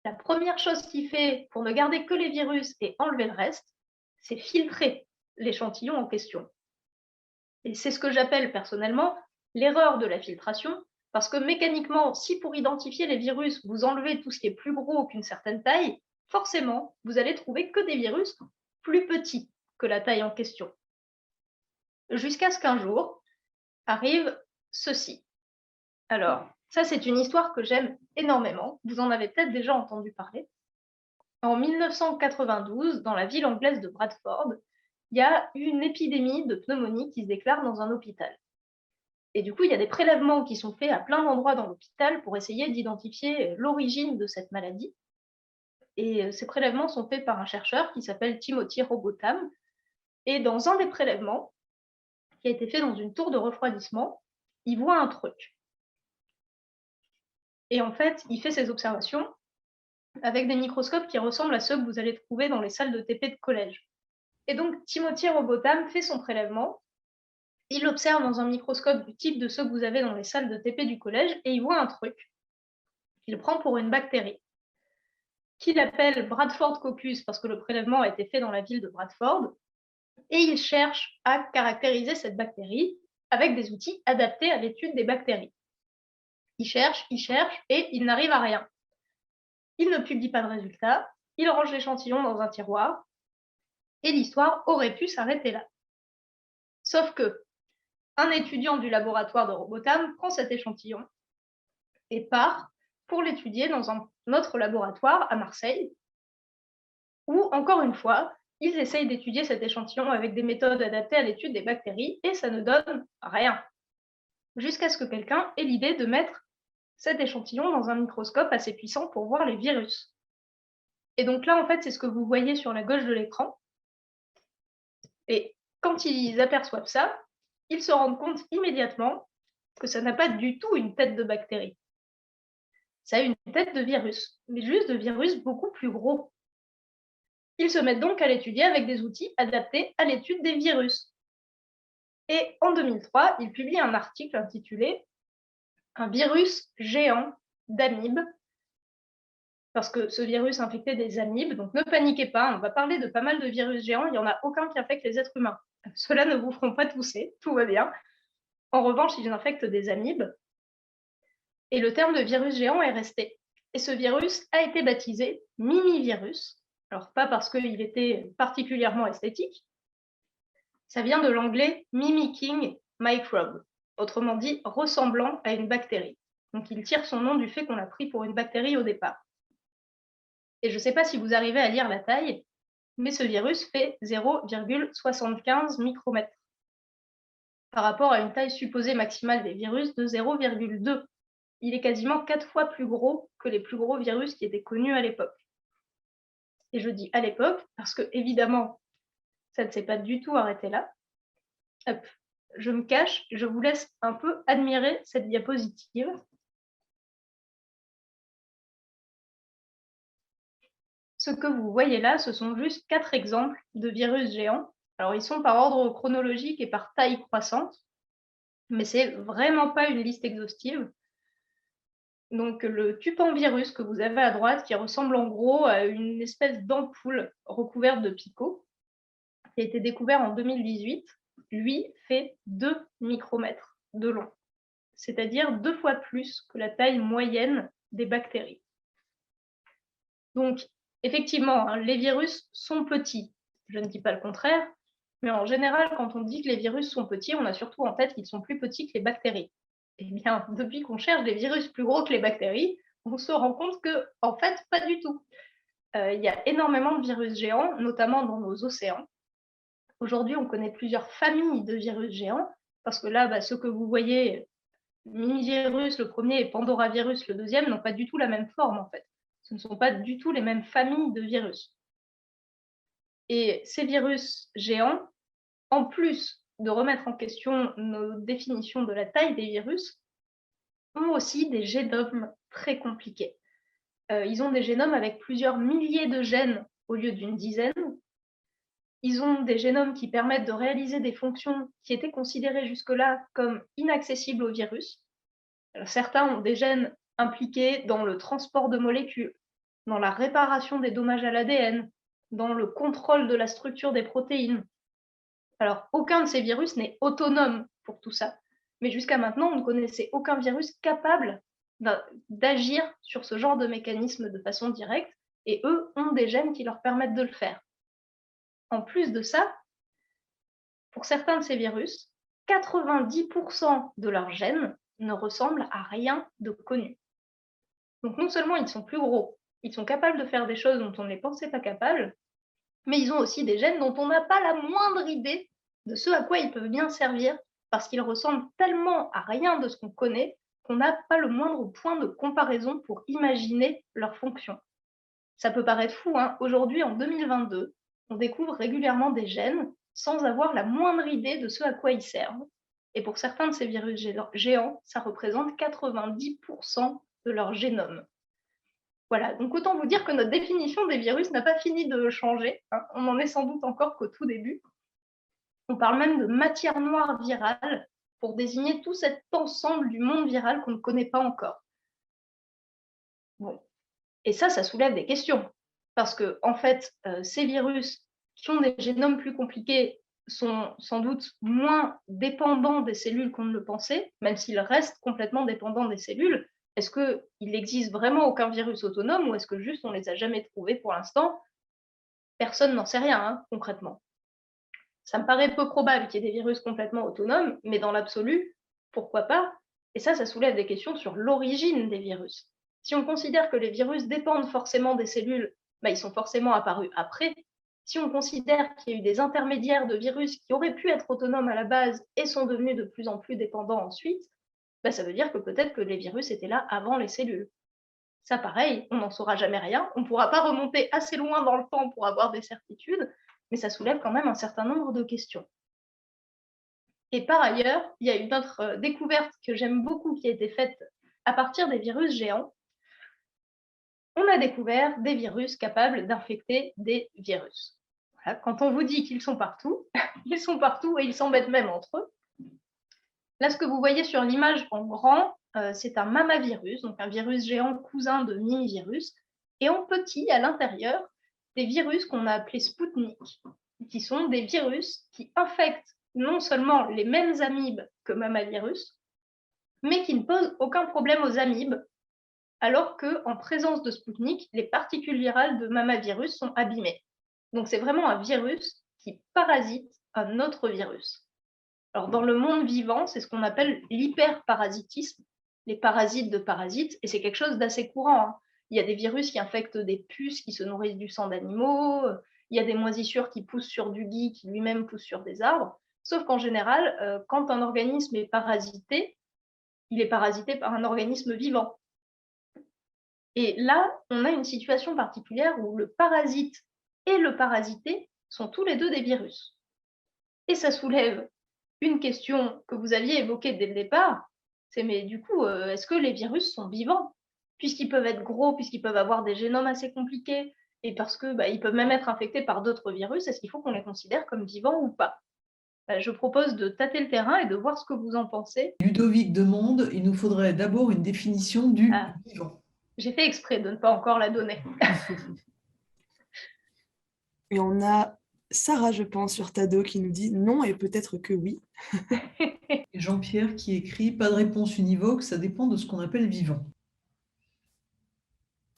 la première chose qu'il fait pour ne garder que les virus et enlever le reste, c'est filtrer l'échantillon en question. Et c'est ce que j'appelle personnellement l'erreur de la filtration, parce que mécaniquement, si pour identifier les virus, vous enlevez tout ce qui est plus gros qu'une certaine taille, forcément, vous allez trouver que des virus plus petits que la taille en question. Jusqu'à ce qu'un jour arrive ceci. Alors, ça, c'est une histoire que j'aime énormément. Vous en avez peut-être déjà entendu parler. En 1992, dans la ville anglaise de Bradford, il y a une épidémie de pneumonie qui se déclare dans un hôpital. Et du coup, il y a des prélèvements qui sont faits à plein d'endroits dans l'hôpital pour essayer d'identifier l'origine de cette maladie. Et ces prélèvements sont faits par un chercheur qui s'appelle Timothy Robotham. Et dans un des prélèvements, qui a été fait dans une tour de refroidissement, il voit un truc. Et en fait, il fait ses observations avec des microscopes qui ressemblent à ceux que vous allez trouver dans les salles de TP de collège. Et donc, Timothy Robotham fait son prélèvement, il observe dans un microscope du type de ceux que vous avez dans les salles de TP du collège, et il voit un truc qu'il prend pour une bactérie, qu'il appelle Bradford coccus, parce que le prélèvement a été fait dans la ville de Bradford, et il cherche à caractériser cette bactérie avec des outils adaptés à l'étude des bactéries. Il cherche, et il n'arrive à rien. Il ne publie pas de résultats, il range l'échantillon dans un tiroir, et l'histoire aurait pu s'arrêter là. Sauf que un étudiant du laboratoire de Robotham prend cet échantillon et part pour l'étudier dans un autre laboratoire à Marseille, où, encore une fois, ils essayent d'étudier cet échantillon avec des méthodes adaptées à l'étude des bactéries, et ça ne donne rien. Jusqu'à ce que quelqu'un ait l'idée de mettre cet échantillon dans un microscope assez puissant pour voir les virus. Et donc là, en fait, c'est ce que vous voyez sur la gauche de l'écran. Et quand ils aperçoivent ça, ils se rendent compte immédiatement que ça n'a pas du tout une tête de bactérie. Ça a une tête de virus, mais juste de virus beaucoup plus gros. Ils se mettent donc à l'étudier avec des outils adaptés à l'étude des virus. Et en 2003, ils publient un article intitulé un virus géant d'amibes, parce que ce virus infectait des amibes. Donc ne paniquez pas, on va parler de pas mal de virus géants, il n'y en a aucun qui infecte les êtres humains. Ceux-là ne vous feront pas tousser, tout va bien. En revanche, ils infectent des amibes. Et le terme de virus géant est resté. Et ce virus a été baptisé mimivirus. Alors pas parce qu'il était particulièrement esthétique, ça vient de l'anglais mimicking microbe, autrement dit ressemblant à une bactérie. Donc il tire son nom du fait qu'on l'a pris pour une bactérie au départ. Et je ne sais pas si vous arrivez à lire la taille, mais ce virus fait 0,75 micromètres par rapport à une taille supposée maximale des virus de 0,2. Il est quasiment 4 fois plus gros que les plus gros virus qui étaient connus à l'époque. Et je dis à l'époque parce que, évidemment, ça ne s'est pas du tout arrêté là. Hop, je me cache, je vous laisse un peu admirer cette diapositive. Ce que vous voyez là, ce sont juste 4 exemples de virus géants. Alors, ils sont par ordre chronologique et par taille croissante, mais c'est vraiment pas une liste exhaustive. Donc, le tupanvirus que vous avez à droite, qui ressemble en gros à une espèce d'ampoule recouverte de picots, qui a été découvert en 2018, lui fait 2 micromètres de long, c'est-à-dire 2 fois plus que la taille moyenne des bactéries. Donc, effectivement, les virus sont petits. Je ne dis pas le contraire, mais en général, quand on dit que les virus sont petits, on a surtout en tête qu'ils sont plus petits que les bactéries. Eh bien, depuis qu'on cherche des virus plus gros que les bactéries, on se rend compte que, en fait, pas du tout. Il y a énormément de virus géants, notamment dans nos océans. Aujourd'hui, on connaît plusieurs familles de virus géants, parce que là, ceux que vous voyez, mimivirus, le premier, et pandoravirus, le deuxième, n'ont pas du tout la même forme, en fait. Ce ne sont pas du tout les mêmes familles de virus. Et ces virus géants, en plus de remettre en question nos définitions de la taille des virus, ont aussi des génomes très compliqués. Ils ont des génomes avec plusieurs milliers de gènes au lieu d'une dizaine. Ils ont des génomes qui permettent de réaliser des fonctions qui étaient considérées jusque-là comme inaccessibles au virus. Alors, certains ont des gènes impliqués dans le transport de molécules, dans la réparation des dommages à l'ADN, dans le contrôle de la structure des protéines. Alors, aucun de ces virus n'est autonome pour tout ça. Mais jusqu'à maintenant, on ne connaissait aucun virus capable d'agir sur ce genre de mécanisme de façon directe, et eux ont des gènes qui leur permettent de le faire. En plus de ça, pour certains de ces virus, 90% de leurs gènes ne ressemblent à rien de connu. Donc non seulement ils sont plus gros, ils sont capables de faire des choses dont on ne les pensait pas capables, mais ils ont aussi des gènes dont on n'a pas la moindre idée de ce à quoi ils peuvent bien servir, parce qu'ils ressemblent tellement à rien de ce qu'on connaît qu'on n'a pas le moindre point de comparaison pour imaginer leur fonction. Ça peut paraître fou, hein. Aujourd'hui, en 2022, on découvre régulièrement des gènes sans avoir la moindre idée de ce à quoi ils servent. Et pour certains de ces virus géants, ça représente 90% de leur génome. Voilà, donc autant vous dire que notre définition des virus n'a pas fini de changer, hein. On en est sans doute encore qu'au tout début. On parle même de matière noire virale pour désigner tout cet ensemble du monde viral qu'on ne connaît pas encore. Bon. Et ça soulève des questions, parce que en fait, ces virus qui ont des génomes plus compliqués sont sans doute moins dépendants des cellules qu'on ne le pensait, même s'ils restent complètement dépendants des cellules. Est-ce qu'il n'existe vraiment aucun virus autonome, ou est-ce que juste on ne les a jamais trouvés pour l'instant? Personne n'en sait rien, hein, concrètement. Ça me paraît peu probable qu'il y ait des virus complètement autonomes, mais dans l'absolu, pourquoi pas? Et ça soulève des questions sur l'origine des virus. Si on considère que les virus dépendent forcément des cellules, ils sont forcément apparus après. Si on considère qu'il y a eu des intermédiaires de virus qui auraient pu être autonomes à la base et sont devenus de plus en plus dépendants ensuite, ça veut dire que peut-être que les virus étaient là avant les cellules. Ça, pareil, on n'en saura jamais rien. On ne pourra pas remonter assez loin dans le temps pour avoir des certitudes, mais ça soulève quand même un certain nombre de questions. Et par ailleurs, il y a une autre découverte que j'aime beaucoup qui a été faite à partir des virus géants. On a découvert des virus capables d'infecter des virus. Voilà, quand on vous dit qu'ils sont partout, ils sont partout et ils s'embêtent même entre eux. Là, ce que vous voyez sur l'image en grand, c'est un mammavirus, donc un virus géant cousin de mini-virus, et en petit, à l'intérieur, des virus qu'on a appelés Spoutnik, qui sont des virus qui infectent non seulement les mêmes amibes que mammavirus, mais qui ne posent aucun problème aux amibes, alors qu'en présence de Spoutnik, les particules virales de mammavirus sont abîmées. Donc c'est vraiment un virus qui parasite un autre virus. Alors dans le monde vivant, c'est ce qu'on appelle l'hyperparasitisme, les parasites de parasites, et c'est quelque chose d'assez courant, hein. Il y a des virus qui infectent des puces qui se nourrissent du sang d'animaux, il y a des moisissures qui poussent sur du gui qui lui-même pousse sur des arbres, sauf qu'en général, quand un organisme est parasité, il est parasité par un organisme vivant. Et là, on a une situation particulière où le parasite et le parasité sont tous les deux des virus. Et ça soulève une question que vous aviez évoquée dès le départ, c'est mais du coup, est-ce que les virus sont vivants? Puisqu'ils peuvent être gros, puisqu'ils peuvent avoir des génomes assez compliqués, et parce que ils peuvent même être infectés par d'autres virus, est-ce qu'il faut qu'on les considère comme vivants ou pas? Je propose de tâter le terrain et de voir ce que vous en pensez. Ludovic demande, il nous faudrait d'abord une définition du vivant. J'ai fait exprès de ne pas encore la donner. Et on a Sarah, je pense, sur Tado qui nous dit non et peut-être que oui. Et Jean-Pierre qui écrit, pas de réponse univoque, ça dépend de ce qu'on appelle vivant.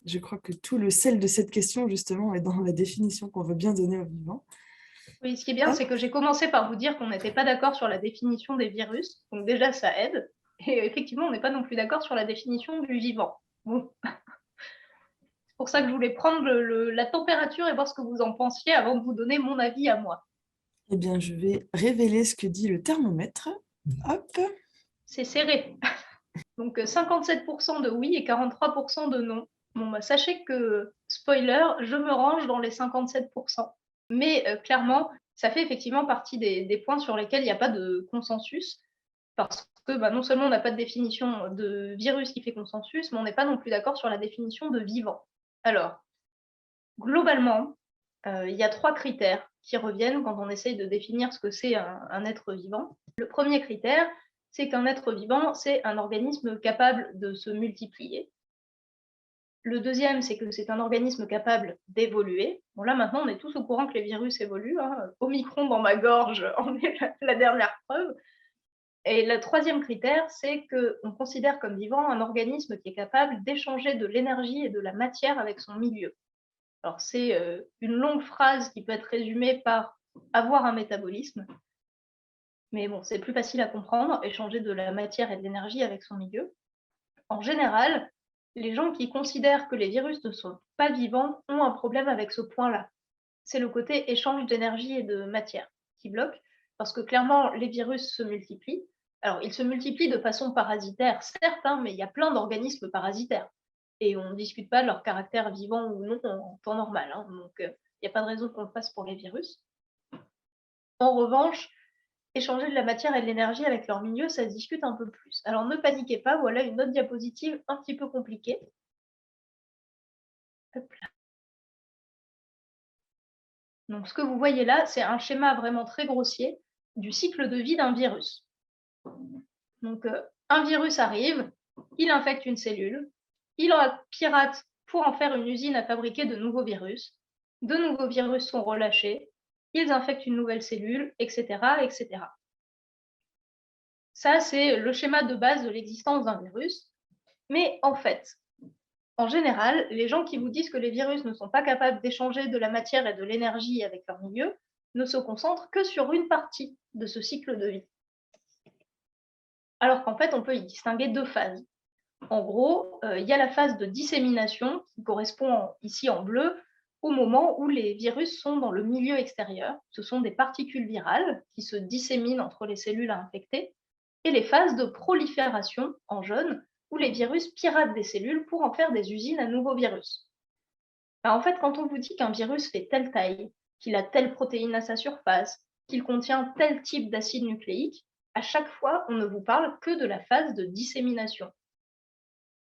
Je crois que tout le sel de cette question, justement, est dans la définition qu'on veut bien donner au vivant. Oui, ce qui est bien, c'est que j'ai commencé par vous dire qu'on n'était pas d'accord sur la définition des virus, donc déjà ça aide. Et effectivement, on n'est pas non plus d'accord sur la définition du vivant. Bon. C'est pour ça que je voulais prendre la température et voir ce que vous en pensiez avant de vous donner mon avis à moi. Eh bien, je vais révéler ce que dit le thermomètre. Hop. C'est serré. Donc 57% de oui et 43% de non. Bon, sachez que, spoiler, je me range dans les 57%. Mais clairement, ça fait effectivement partie des points sur lesquels il n'y a pas de consensus, parce que non seulement on n'a pas de définition de virus qui fait consensus, mais on n'est pas non plus d'accord sur la définition de vivant. Alors, globalement, il y a 3 critères qui reviennent quand on essaye de définir ce que c'est un être vivant. Le premier critère, c'est qu'un être vivant, c'est un organisme capable de se multiplier. Le deuxième, c'est que c'est un organisme capable d'évoluer. Bon, là, maintenant, on est tous au courant que les virus évoluent, hein. Omicron dans ma gorge en est la dernière preuve. Et le troisième critère, c'est qu'on considère comme vivant un organisme qui est capable d'échanger de l'énergie et de la matière avec son milieu. Alors, c'est une longue phrase qui peut être résumée par avoir un métabolisme. Mais bon, c'est plus facile à comprendre, échanger de la matière et de l'énergie avec son milieu. En général, les gens qui considèrent que les virus ne sont pas vivants ont un problème avec ce point-là. C'est le côté échange d'énergie et de matière qui bloque, parce que clairement, les virus se multiplient. Alors, ils se multiplient de façon parasitaire, certes, hein, mais il y a plein d'organismes parasitaires. Et on ne discute pas de leur caractère vivant ou non en temps normal, hein, donc il n'y a pas de raison qu'on le fasse pour les virus. En revanche, échanger de la matière et de l'énergie avec leur milieu, ça se discute un peu plus. Alors ne paniquez pas, voilà une autre diapositive un petit peu compliquée. Hop là. Donc ce que vous voyez là, c'est un schéma vraiment très grossier du cycle de vie d'un virus. Donc un virus arrive, il infecte une cellule, il en pirate pour en faire une usine à fabriquer de nouveaux virus sont relâchés, ils infectent une nouvelle cellule, etc., etc. Ça, c'est le schéma de base de l'existence d'un virus. Mais en fait, en général, les gens qui vous disent que les virus ne sont pas capables d'échanger de la matière et de l'énergie avec leur milieu ne se concentrent que sur une partie de ce cycle de vie. Alors qu'en fait, on peut y distinguer 2 phases. En gros, il y a la phase de dissémination qui correspond ici en bleu au moment où les virus sont dans le milieu extérieur. Ce sont des particules virales qui se disséminent entre les cellules à infecter. Et les phases de prolifération en jaune, où les virus piratent des cellules pour en faire des usines à nouveaux virus. En fait, quand on vous dit qu'un virus fait telle taille, qu'il a telle protéine à sa surface, qu'il contient tel type d'acide nucléique, à chaque fois, on ne vous parle que de la phase de dissémination.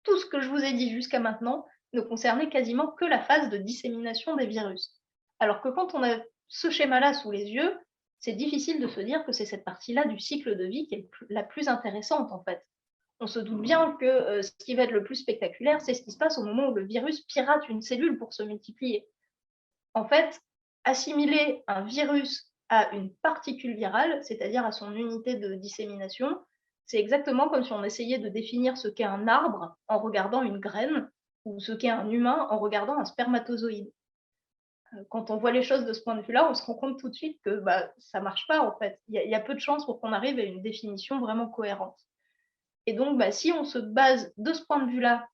Tout ce que je vous ai dit jusqu'à maintenant ne concernait quasiment que la phase de dissémination des virus. Alors que quand on a ce schéma-là sous les yeux, c'est difficile de se dire que c'est cette partie-là du cycle de vie qui est la plus intéressante en fait. on se doute bien que ce qui va être le plus spectaculaire, c'est ce qui se passe au moment où le virus pirate une cellule pour se multiplier. En fait, assimiler un virus à une particule virale, c'est-à-dire à son unité de dissémination, c'est exactement comme si on essayait de définir ce qu'est un arbre en regardant une graine ou ce qu'est un humain en regardant un spermatozoïde. Quand on voit les choses de ce point de vue-là, on se rend compte tout de suite que ça ne marche pas en fait. Il y a peu de chances pour qu'on arrive à une définition vraiment cohérente. Et donc, si on se base de ce point de vue-là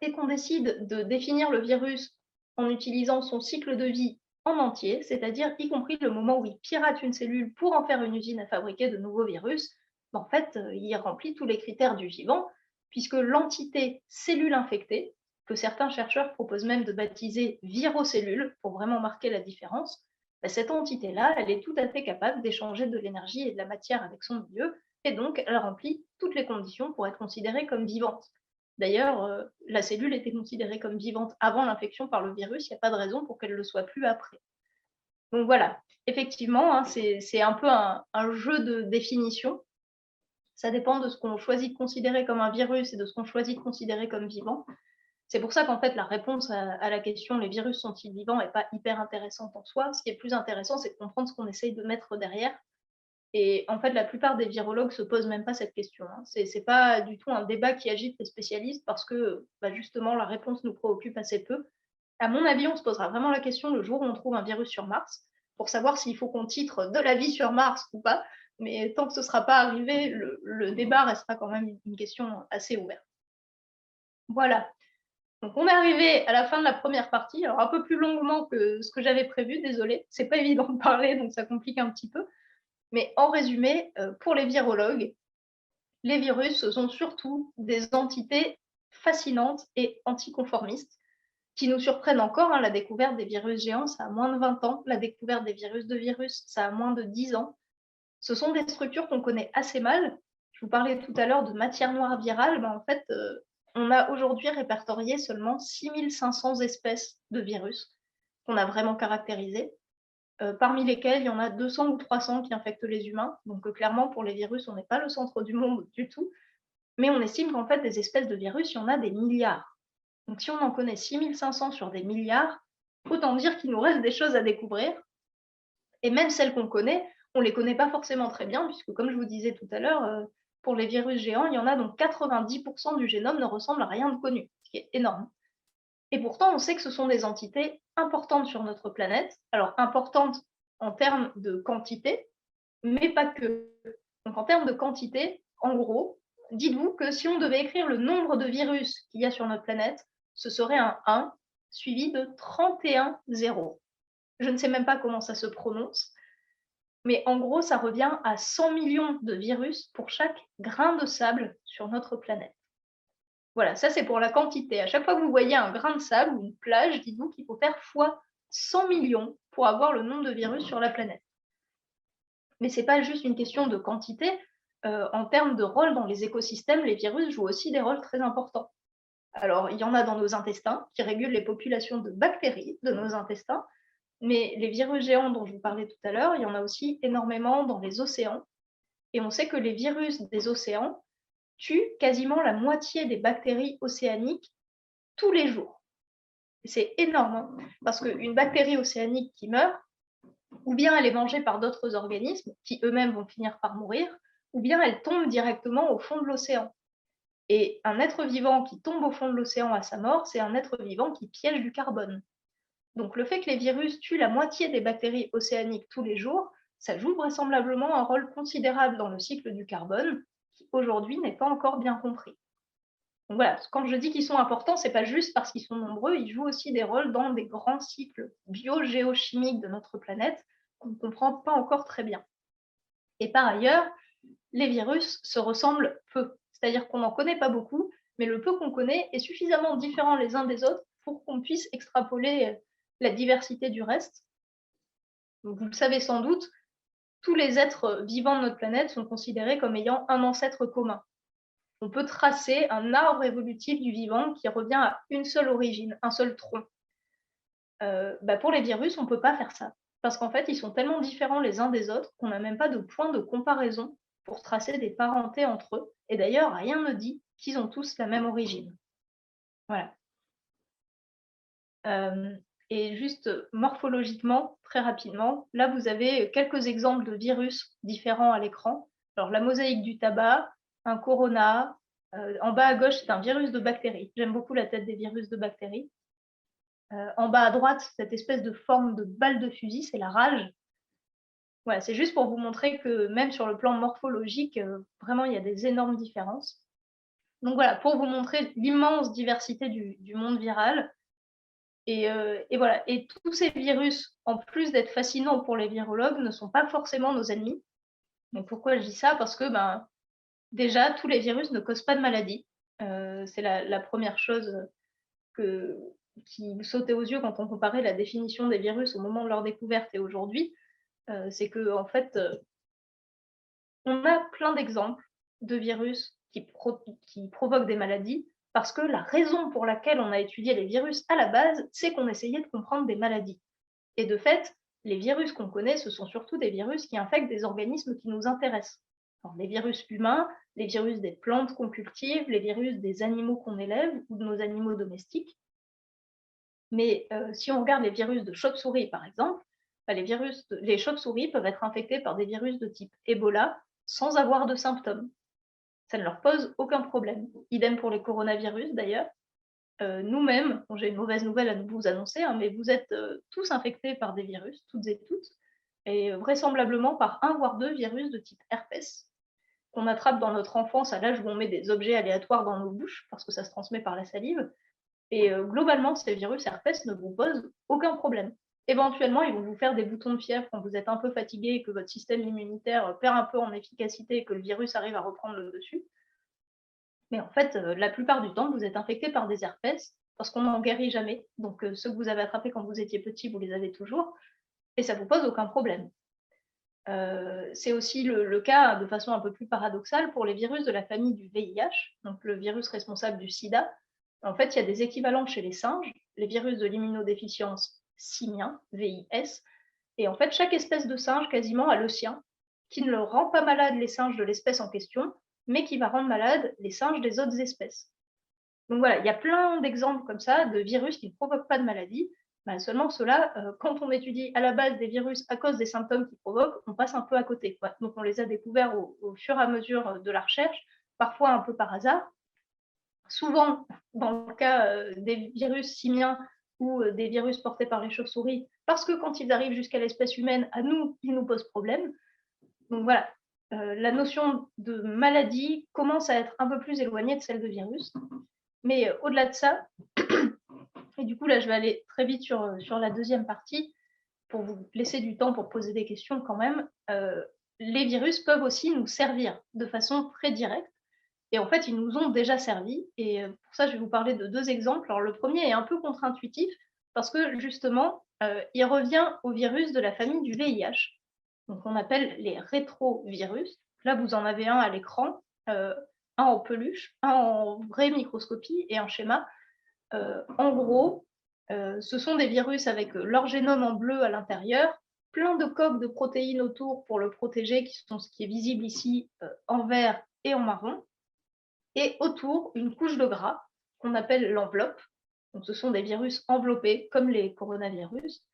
et qu'on décide de définir le virus en utilisant son cycle de vie en entier, c'est-à-dire y compris le moment où il pirate une cellule pour en faire une usine à fabriquer de nouveaux virus, en fait, il remplit tous les critères du vivant, puisque l'entité cellule infectée, que certains chercheurs proposent même de baptiser virocellule pour vraiment marquer la différence, cette entité-là, elle est tout à fait capable d'échanger de l'énergie et de la matière avec son milieu, et donc elle remplit toutes les conditions pour être considérée comme vivante. D'ailleurs, la cellule était considérée comme vivante avant l'infection par le virus, il n'y a pas de raison pour qu'elle ne le soit plus après. Donc voilà, effectivement, hein, c'est un peu un jeu de définition. Ça dépend de ce qu'on choisit de considérer comme un virus et de ce qu'on choisit de considérer comme vivant. C'est pour ça qu'en fait, la réponse à la question « les virus sont-ils vivants » n'est pas hyper intéressante en soi. Ce qui est plus intéressant, c'est de comprendre ce qu'on essaye de mettre derrière. Et en fait, la plupart des virologues ne se posent même pas cette question. Hein. Ce n'est pas du tout un débat qui agite les spécialistes parce que justement, la réponse nous préoccupe assez peu. À mon avis, on se posera vraiment la question le jour où on trouve un virus sur Mars pour savoir s'il faut qu'on titre de la vie sur Mars ou pas. Mais tant que ce ne sera pas arrivé, le débat restera quand même une question assez ouverte. Voilà. Donc on est arrivé à la fin de la première partie, alors un peu plus longuement que ce que j'avais prévu, désolée. C'est pas évident de parler, donc ça complique un petit peu. Mais en résumé, pour les virologues, les virus, ce sont surtout des entités fascinantes et anticonformistes qui nous surprennent encore. Hein. La découverte des virus géants, ça a moins de 20 ans. La découverte des virus de virus, ça a moins de 10 ans. Ce sont des structures qu'on connaît assez mal. Je vous parlais tout à l'heure de matière noire virale. En fait, on a aujourd'hui répertorié seulement 6500 espèces de virus qu'on a vraiment caractérisées. Parmi lesquels il y en a 200 ou 300 qui infectent les humains. Donc clairement, pour les virus, on n'est pas le centre du monde du tout. Mais on estime qu'en fait, des espèces de virus, il y en a des milliards. Donc si on en connaît 6500 sur des milliards, autant dire qu'il nous reste des choses à découvrir. Et même celles qu'on connaît, on ne les connaît pas forcément très bien, puisque comme je vous disais tout à l'heure, pour les virus géants, il y en a donc 90% du génome ne ressemble à rien de connu, ce qui est énorme. Et pourtant, on sait que ce sont des entités importantes sur notre planète. Alors, importantes en termes de quantité, mais pas que. Donc, en termes de quantité, en gros, dites-vous que si on devait écrire le nombre de virus qu'il y a sur notre planète, ce serait un 1 suivi de 31 zéros. Je ne sais même pas comment ça se prononce, mais en gros, ça revient à 100 millions de virus pour chaque grain de sable sur notre planète. Voilà, ça c'est pour la quantité. À chaque fois que vous voyez un grain de sable ou une plage, dites-vous qu'il faut faire fois 100 millions pour avoir le nombre de virus sur la planète. Mais ce n'est pas juste une question de quantité. En termes de rôle dans les écosystèmes, les virus jouent aussi des rôles très importants. Alors, il y en a dans nos intestins, qui régulent les populations de bactéries de nos intestins, mais les virus géants dont je vous parlais tout à l'heure, il y en a aussi énormément dans les océans. Et on sait que les virus des océans tue quasiment la moitié des bactéries océaniques tous les jours. C'est énorme, hein, parce qu'une bactérie océanique qui meurt, ou bien elle est mangée par d'autres organismes qui eux-mêmes vont finir par mourir, ou bien elle tombe directement au fond de l'océan. Et un être vivant qui tombe au fond de l'océan à sa mort, c'est un être vivant qui piège du carbone. Donc le fait que les virus tuent la moitié des bactéries océaniques tous les jours, ça joue vraisemblablement un rôle considérable dans le cycle du carbone, qui aujourd'hui n'est pas encore bien compris. Donc voilà, quand je dis qu'ils sont importants, ce n'est pas juste parce qu'ils sont nombreux, ils jouent aussi des rôles dans des grands cycles biogéochimiques de notre planète qu'on ne comprend pas encore très bien. Et par ailleurs, les virus se ressemblent peu, c'est-à-dire qu'on n'en connaît pas beaucoup, mais le peu qu'on connaît est suffisamment différent les uns des autres pour qu'on puisse extrapoler la diversité du reste. Donc, vous le savez sans doute, tous les êtres vivants de notre planète sont considérés comme ayant un ancêtre commun. On peut tracer un arbre évolutif du vivant qui revient à une seule origine, un seul tronc. Pour les virus, on ne peut pas faire ça, parce qu'en fait, ils sont tellement différents les uns des autres qu'on n'a même pas de point de comparaison pour tracer des parentés entre eux. Et d'ailleurs, rien ne dit qu'ils ont tous la même origine. Voilà. Et juste morphologiquement, très rapidement, là, vous avez quelques exemples de virus différents à l'écran. Alors, la mosaïque du tabac, un corona. En bas à gauche, c'est un virus de bactéries. J'aime beaucoup la tête des virus de bactéries. En bas à droite, cette espèce de forme de balle de fusil, c'est la rage. Voilà, c'est juste pour vous montrer que même sur le plan morphologique, vraiment, il y a des énormes différences. Donc voilà, pour vous montrer l'immense diversité du monde viral. Et voilà. Et tous ces virus, en plus d'être fascinants pour les virologues, ne sont pas forcément nos ennemis. Mais pourquoi je dis ça? Parce que déjà, tous les virus ne causent pas de maladie. C'est la première chose qui me sautait aux yeux quand on comparait la définition des virus au moment de leur découverte et aujourd'hui. C'est qu'en fait, on a plein d'exemples de virus qui provoquent des maladies, parce que la raison pour laquelle on a étudié les virus à la base, c'est qu'on essayait de comprendre des maladies. Et de fait, les virus qu'on connaît, ce sont surtout des virus qui infectent des organismes qui nous intéressent. Alors, les virus humains, les virus des plantes qu'on cultive, les virus des animaux qu'on élève ou de nos animaux domestiques. Mais si on regarde les virus de chauve-souris, par exemple, les chauves-souris peuvent être infectés par des virus de type Ebola sans avoir de symptômes. Ça ne leur pose aucun problème. Idem pour les coronavirus, d'ailleurs. Nous-mêmes, j'ai une mauvaise nouvelle à vous annoncer, mais vous êtes tous infectés par des virus, toutes et toutes, et vraisemblablement par un voire deux virus de type herpès, qu'on attrape dans notre enfance à l'âge où on met des objets aléatoires dans nos bouches, parce que ça se transmet par la salive. Et globalement, ces virus herpès ne vous posent aucun problème. Éventuellement, ils vont vous faire des boutons de fièvre quand vous êtes un peu fatigué et que votre système immunitaire perd un peu en efficacité et que le virus arrive à reprendre le dessus. Mais en fait, la plupart du temps, vous êtes infecté par des herpès parce qu'on n'en guérit jamais. Donc, ceux que vous avez attrapés quand vous étiez petit, vous les avez toujours et ça ne vous pose aucun problème. C'est aussi le cas, de façon un peu plus paradoxale, pour les virus de la famille du VIH, donc le virus responsable du sida. En fait, il y a des équivalents chez les singes, les virus de l'immunodéficience simien, VIS, et en fait, chaque espèce de singe quasiment a le sien, qui ne le rend pas malade les singes de l'espèce en question, mais qui va rendre malade les singes des autres espèces. Donc voilà, il y a plein d'exemples comme ça de virus qui ne provoquent pas de maladie. Seulement ceux-là, quand on étudie à la base des virus à cause des symptômes qu'ils provoquent, on passe un peu à côté. Donc on les a découverts au fur et à mesure de la recherche, parfois un peu par hasard. Souvent, dans le cas des virus simiens ou des virus portés par les chauves-souris, parce que quand ils arrivent jusqu'à l'espèce humaine, à nous, ils nous posent problème. Donc voilà, la notion de maladie commence à être un peu plus éloignée de celle de virus. Mais au-delà de ça, et du coup là je vais aller très vite sur la deuxième partie, pour vous laisser du temps pour poser des questions quand même, les virus peuvent aussi nous servir de façon très directe. Et en fait, ils nous ont déjà servi. Et pour ça, je vais vous parler de deux exemples. Alors, le premier est un peu contre-intuitif parce que justement, il revient au virus de la famille du VIH. Donc, on appelle les rétrovirus. Là, vous en avez un à l'écran, un en peluche, un en vraie microscopie et un schéma. En gros, ce sont des virus avec leur génome en bleu à l'intérieur, plein de coques de protéines autour pour le protéger, qui sont ce qui est visible ici en vert et en marron. Et autour, une couche de gras qu'on appelle l'enveloppe. Donc, ce sont des virus enveloppés, comme les coronavirus.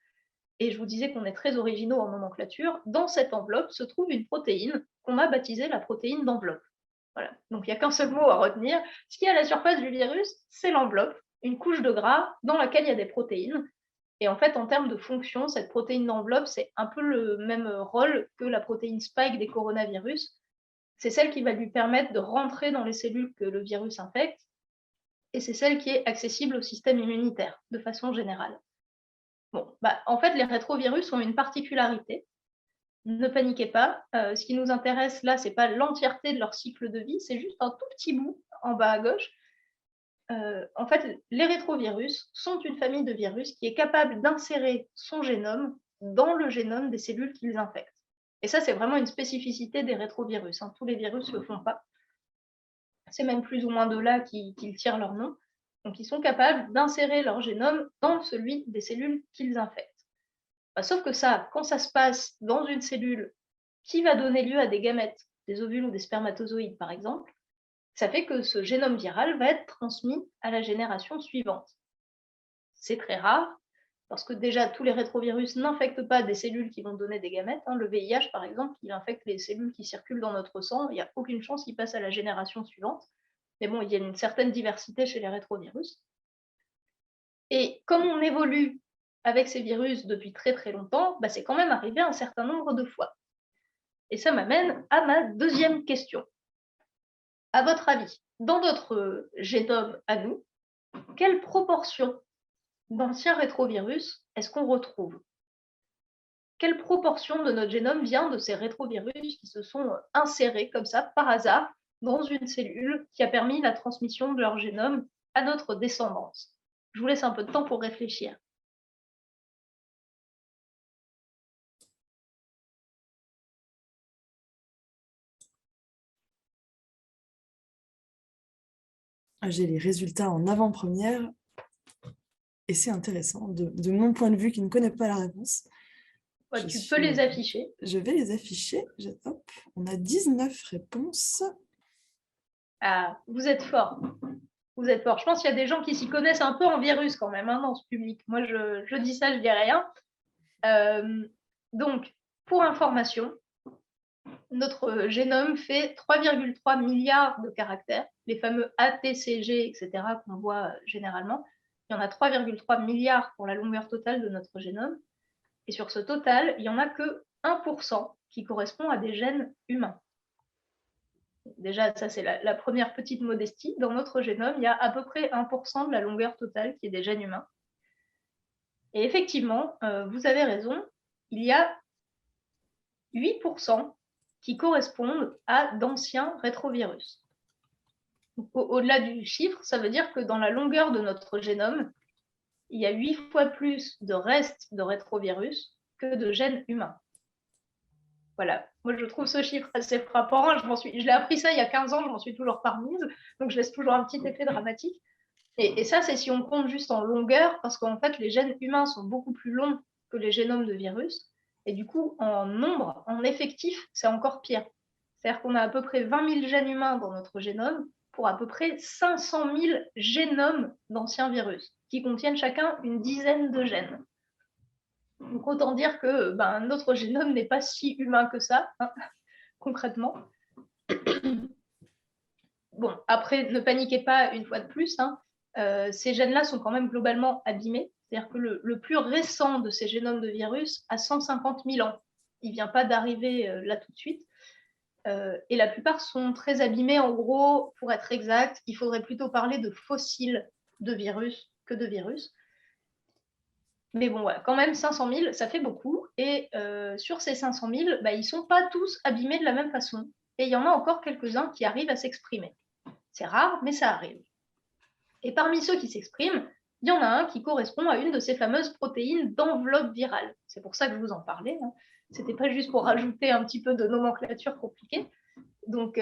Et je vous disais qu'on est très originaux en nomenclature. Dans cette enveloppe se trouve une protéine qu'on a baptisée la protéine d'enveloppe. Voilà. Donc, il n'y a qu'un seul mot à retenir. Ce qui est à la surface du virus, c'est l'enveloppe, une couche de gras dans laquelle il y a des protéines. Et en fait, en termes de fonction, cette protéine d'enveloppe, c'est un peu le même rôle que la protéine spike des coronavirus. C'est celle qui va lui permettre de rentrer dans les cellules que le virus infecte, et c'est celle qui est accessible au système immunitaire, de façon générale. Bon, en fait, les rétrovirus ont une particularité. Ne paniquez pas, ce qui nous intéresse là, ce n'est pas l'entièreté de leur cycle de vie, c'est juste un tout petit bout en bas à gauche. En fait, les rétrovirus sont une famille de virus qui est capable d'insérer son génome dans le génome des cellules qu'ils infectent. Et ça, c'est vraiment une spécificité des rétrovirus. Tous les virus ne le font pas. C'est même plus ou moins de là qu'ils tirent leur nom. Donc, ils sont capables d'insérer leur génome dans celui des cellules qu'ils infectent. Sauf que ça, quand ça se passe dans une cellule qui va donner lieu à des gamètes des ovules ou des spermatozoïdes par exemple, ça fait que ce génome viral va être transmis à la génération suivante. C'est très rare, parce que déjà, tous les rétrovirus n'infectent pas des cellules qui vont donner des gamètes. Le VIH, par exemple, il infecte les cellules qui circulent dans notre sang. Il n'y a aucune chance qu'il passe à la génération suivante. Mais bon, il y a une certaine diversité chez les rétrovirus. Et comme on évolue avec ces virus depuis très très longtemps, c'est quand même arrivé un certain nombre de fois. Et ça m'amène à ma deuxième question. À votre avis, dans notre génome à nous, quelle proportion d'anciens rétrovirus est-ce qu'on retrouve? Quelle proportion de notre génome vient de ces rétrovirus qui se sont insérés comme ça, par hasard, dans une cellule qui a permis la transmission de leur génome à notre descendance? Je vous laisse un peu de temps pour réfléchir. J'ai les résultats en avant-première et c'est intéressant. De mon point de vue, qui ne connaît pas la réponse, Tu peux les afficher. je vais les afficher. Hop, on a 19 réponses. Ah, vous êtes fort. Vous êtes fort. Je pense qu'il y a des gens qui s'y connaissent un peu en virus quand même dans ce public. Moi, je dis ça, je dis rien. Donc, pour information, notre génome fait 3,3 milliards de caractères, les fameux ATCG, etc., qu'on voit généralement. Il y en a 3,3 milliards pour la longueur totale de notre génome. Et sur ce total, il n'y en a que 1% qui correspond à des gènes humains. Déjà, ça, c'est la première petite modestie. Dans notre génome, il y a à peu près 1% de la longueur totale qui est des gènes humains. Et effectivement, vous avez raison, il y a 8% qui correspondent à d'anciens rétrovirus. Au-delà du chiffre, ça veut dire que dans la longueur de notre génome, il y a 8 fois plus de restes de rétrovirus que de gènes humains. Voilà, moi je trouve ce chiffre assez frappant. Je l'ai appris ça il y a 15 ans, je m'en suis toujours pas remise, donc je laisse toujours un petit effet dramatique. Et ça, c'est si on compte juste en longueur, parce qu'en fait, les gènes humains sont beaucoup plus longs que les génomes de virus. Et du coup, en nombre, en effectif, c'est encore pire. C'est-à-dire qu'on a à peu près 20 000 gènes humains dans notre génome pour à peu près 500 000 génomes d'anciens virus, qui contiennent chacun une dizaine de gènes. Donc autant dire que notre génome n'est pas si humain que ça, concrètement. Bon, après, ne paniquez pas une fois de plus, ces gènes-là sont quand même globalement abîmés. C'est-à-dire que le plus récent de ces génomes de virus a 150 000 ans. Il ne vient pas d'arriver là tout de suite. Et la plupart sont très abîmés. En gros, pour être exact, il faudrait plutôt parler de fossiles de virus que de virus. Mais bon, ouais, quand même, 500 000, ça fait beaucoup. Et sur ces 500 000, ils ne sont pas tous abîmés de la même façon. Et il y en a encore quelques-uns qui arrivent à s'exprimer. C'est rare, mais ça arrive. Et parmi ceux qui s'expriment, il y en a un qui correspond à une de ces fameuses protéines d'enveloppe virale. C'est pour ça que je vous en parlais. Ce n'était pas juste pour rajouter un petit peu de nomenclature compliquée. Donc,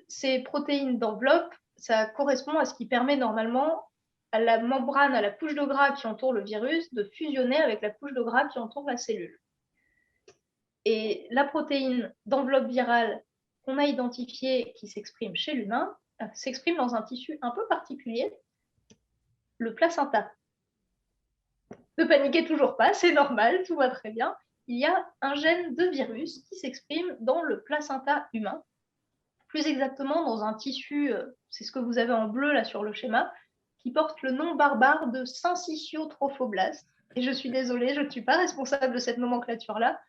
ces protéines d'enveloppe, ça correspond à ce qui permet normalement à la membrane, à la couche de gras qui entoure le virus, de fusionner avec la couche de gras qui entoure la cellule. Et la protéine d'enveloppe virale qu'on a identifiée qui s'exprime chez l'humain, s'exprime dans un tissu un peu particulier, le placenta. Ne paniquez toujours pas, c'est normal, tout va très bien. Il y a un gène de virus qui s'exprime dans le placenta humain, plus exactement dans un tissu, c'est ce que vous avez en bleu là sur le schéma, qui porte le nom barbare de syncytiotrophoblaste. Et je suis désolée, je ne suis pas responsable de cette nomenclature-là,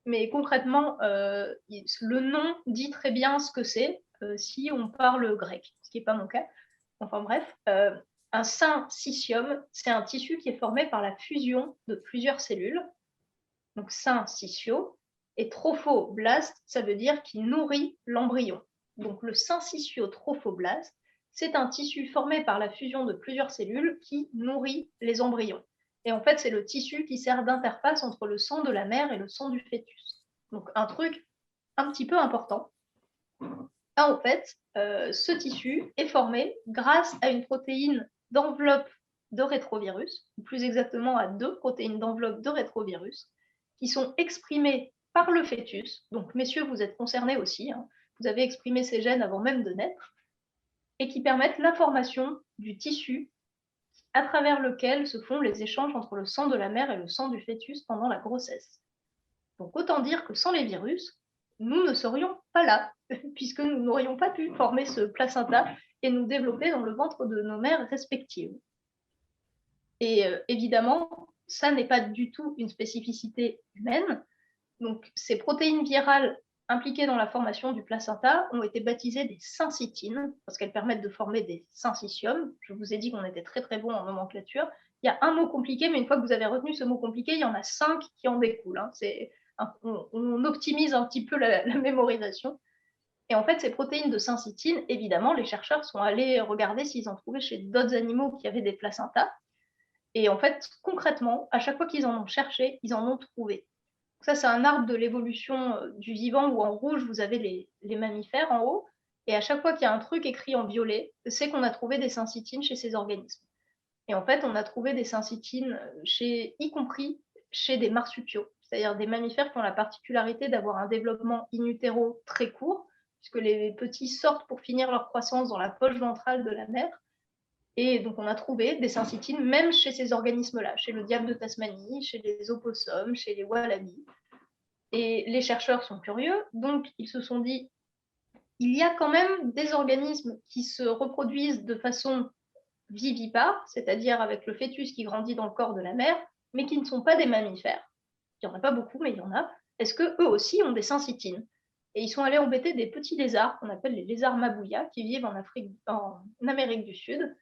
mais concrètement, le nom dit très bien ce que c'est si on parle grec, ce qui n'est pas mon cas. Enfin bref, un syncytium, c'est un tissu qui est formé par la fusion de plusieurs cellules. Donc syncytio, et trophoblaste, ça veut dire qui nourrit l'embryon. Donc le syncytiotrophoblaste, c'est un tissu formé par la fusion de plusieurs cellules qui nourrit les embryons. Et en fait, c'est le tissu qui sert d'interface entre le sang de la mère et le sang du fœtus. Donc un truc un petit peu important. En fait, ce tissu est formé grâce à une protéine d'enveloppe de rétrovirus, ou plus exactement à 2 protéines d'enveloppe de rétrovirus, qui sont exprimées par le fœtus. Donc, messieurs, vous êtes concernés aussi. vous avez exprimé ces gènes avant même de naître, et qui permettent la formation du tissu à travers lequel se font les échanges entre le sang de la mère et le sang du fœtus pendant la grossesse. Donc autant dire que sans les virus, nous ne serions pas là, puisque nous n'aurions pas pu former ce placenta et nous développer dans le ventre de nos mères respectives. Et évidemment, ça n'est pas du tout une spécificité humaine. Donc ces protéines virales impliquées dans la formation du placenta ont été baptisées des syncytines, parce qu'elles permettent de former des syncytiums. Je vous ai dit qu'on était très très bon en nomenclature. Il y a un mot compliqué, mais une fois que vous avez retenu ce mot compliqué, il y en a 5 qui en découlent. On optimise un petit peu la mémorisation. Et en fait, ces protéines de syncytine, évidemment, les chercheurs sont allés regarder s'ils en trouvaient chez d'autres animaux qui avaient des placentas. Et en fait, concrètement, à chaque fois qu'ils en ont cherché, ils en ont trouvé. Ça, c'est un arbre de l'évolution du vivant où en rouge, vous avez les mammifères en haut. Et à chaque fois qu'il y a un truc écrit en violet, c'est qu'on a trouvé des syncytines chez ces organismes. Et en fait, on a trouvé des syncytines y compris chez des marsupiaux, c'est-à-dire des mammifères qui ont la particularité d'avoir un développement in utero très court, puisque les petits sortent pour finir leur croissance dans la poche ventrale de la mère. Et donc, on a trouvé des syncytines même chez ces organismes-là, chez le diable de Tasmanie, chez les opossums, chez les wallabies. Et les chercheurs sont curieux, donc ils se sont dit, il y a quand même des organismes qui se reproduisent de façon vivipare, c'est-à-dire avec le fœtus qui grandit dans le corps de la mère, mais qui ne sont pas des mammifères. Il n'y en a pas beaucoup, mais il y en a. Est-ce qu'eux aussi ont des syncytines? Et ils sont allés embêter des petits lézards, qu'on appelle les lézards mabouya, qui vivent en Amérique du Sud,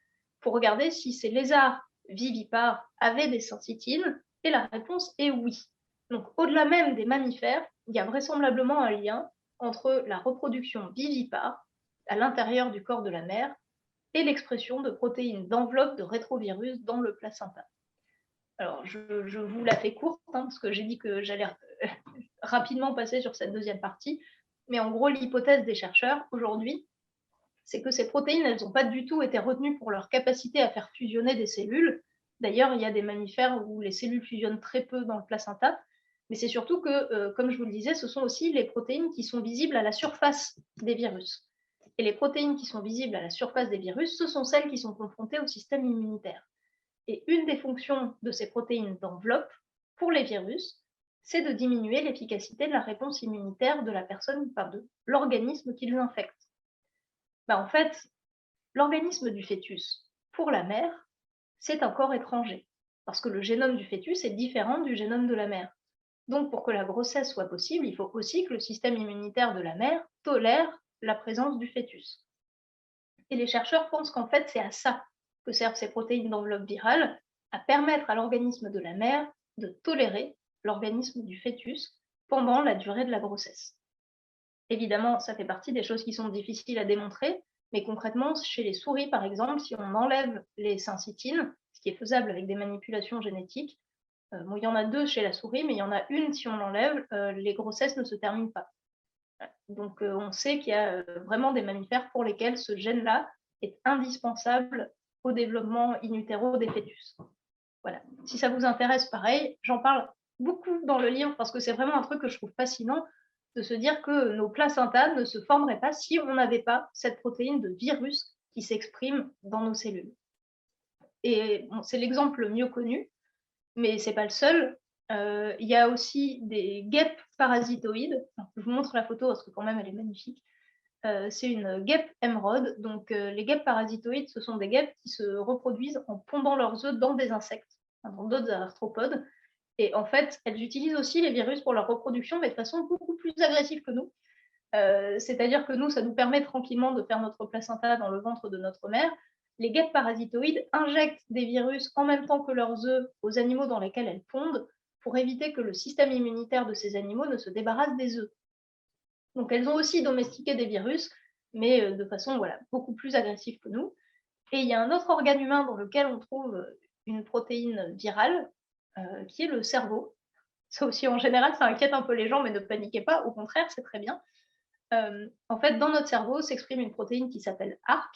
pour regarder si ces lézards vivipares avaient des syncytines, et la réponse est oui. Donc, au-delà même des mammifères, il y a vraisemblablement un lien entre la reproduction vivipare à l'intérieur du corps de la mère et l'expression de protéines d'enveloppe de rétrovirus dans le placenta. Alors, je vous la fais courte, parce que j'ai dit que j'allais rapidement passer sur cette deuxième partie, mais en gros, l'hypothèse des chercheurs aujourd'hui, c'est que ces protéines, elles n'ont pas du tout été retenues pour leur capacité à faire fusionner des cellules. D'ailleurs, il y a des mammifères où les cellules fusionnent très peu dans le placenta, mais c'est surtout que, comme je vous le disais, ce sont aussi les protéines qui sont visibles à la surface des virus. Et les protéines qui sont visibles à la surface des virus, ce sont celles qui sont confrontées au système immunitaire. Et une des fonctions de ces protéines d'enveloppe pour les virus, c'est de diminuer l'efficacité de la réponse immunitaire de la personne, de l'organisme qu'ils infectent. En fait, l'organisme du fœtus, pour la mère, c'est un corps étranger, parce que le génome du fœtus est différent du génome de la mère. Donc, pour que la grossesse soit possible, il faut aussi que le système immunitaire de la mère tolère la présence du fœtus. Et les chercheurs pensent qu'en fait, c'est à ça que servent ces protéines d'enveloppe virale, à permettre à l'organisme de la mère de tolérer l'organisme du fœtus pendant la durée de la grossesse. Évidemment, ça fait partie des choses qui sont difficiles à démontrer, mais concrètement, chez les souris, par exemple, si on enlève les syncytines, ce qui est faisable avec des manipulations génétiques, il y en a 2 chez la souris, mais il y en a une, si on l'enlève, les grossesses ne se terminent pas. Donc, on sait qu'il y a vraiment des mammifères pour lesquels ce gène-là est indispensable au développement in utero des fœtus. Voilà. Si ça vous intéresse, pareil, j'en parle beaucoup dans le livre parce que c'est vraiment un truc que je trouve fascinant de se dire que nos placentas ne se formeraient pas si on n'avait pas cette protéine de virus qui s'exprime dans nos cellules. Et bon, c'est l'exemple le mieux connu, mais ce n'est pas le seul. Il y a aussi des guêpes parasitoïdes. Alors, je vous montre la photo parce que quand même elle est magnifique. C'est une guêpe émeraude. Donc les guêpes parasitoïdes, ce sont des guêpes qui se reproduisent en pondant leurs œufs dans des insectes, dans d'autres arthropodes. Et en fait, elles utilisent aussi les virus pour leur reproduction, mais de façon beaucoup plus agressive que nous. C'est-à-dire que nous, ça nous permet tranquillement de faire notre placenta dans le ventre de notre mère. Les guêpes parasitoïdes injectent des virus en même temps que leurs œufs aux animaux dans lesquels elles pondent pour éviter que le système immunitaire de ces animaux ne se débarrasse des œufs. Donc elles ont aussi domestiqué des virus, mais de façon beaucoup plus agressive que nous. Et il y a un autre organe humain dans lequel on trouve une protéine virale, qui est le cerveau. Ça aussi, en général, ça inquiète un peu les gens, mais ne paniquez pas, au contraire, c'est très bien. En fait, dans notre cerveau s'exprime une protéine qui s'appelle ARC,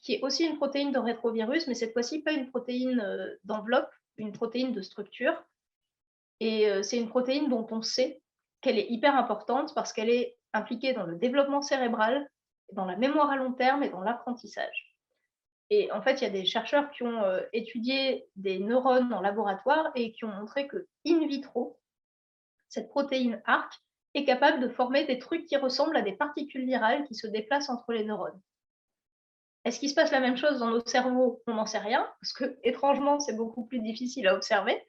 qui est aussi une protéine de rétrovirus, mais cette fois-ci pas une protéine d'enveloppe, une protéine de structure. Et c'est une protéine dont on sait qu'elle est hyper importante parce qu'elle est impliqués dans le développement cérébral, dans la mémoire à long terme et dans l'apprentissage. Et en fait, il y a des chercheurs qui ont étudié des neurones en laboratoire et qui ont montré que in vitro, cette protéine ARC est capable de former des trucs qui ressemblent à des particules virales qui se déplacent entre les neurones. Est-ce qu'il se passe la même chose dans nos cerveaux? On n'en sait rien, parce que étrangement, c'est beaucoup plus difficile à observer.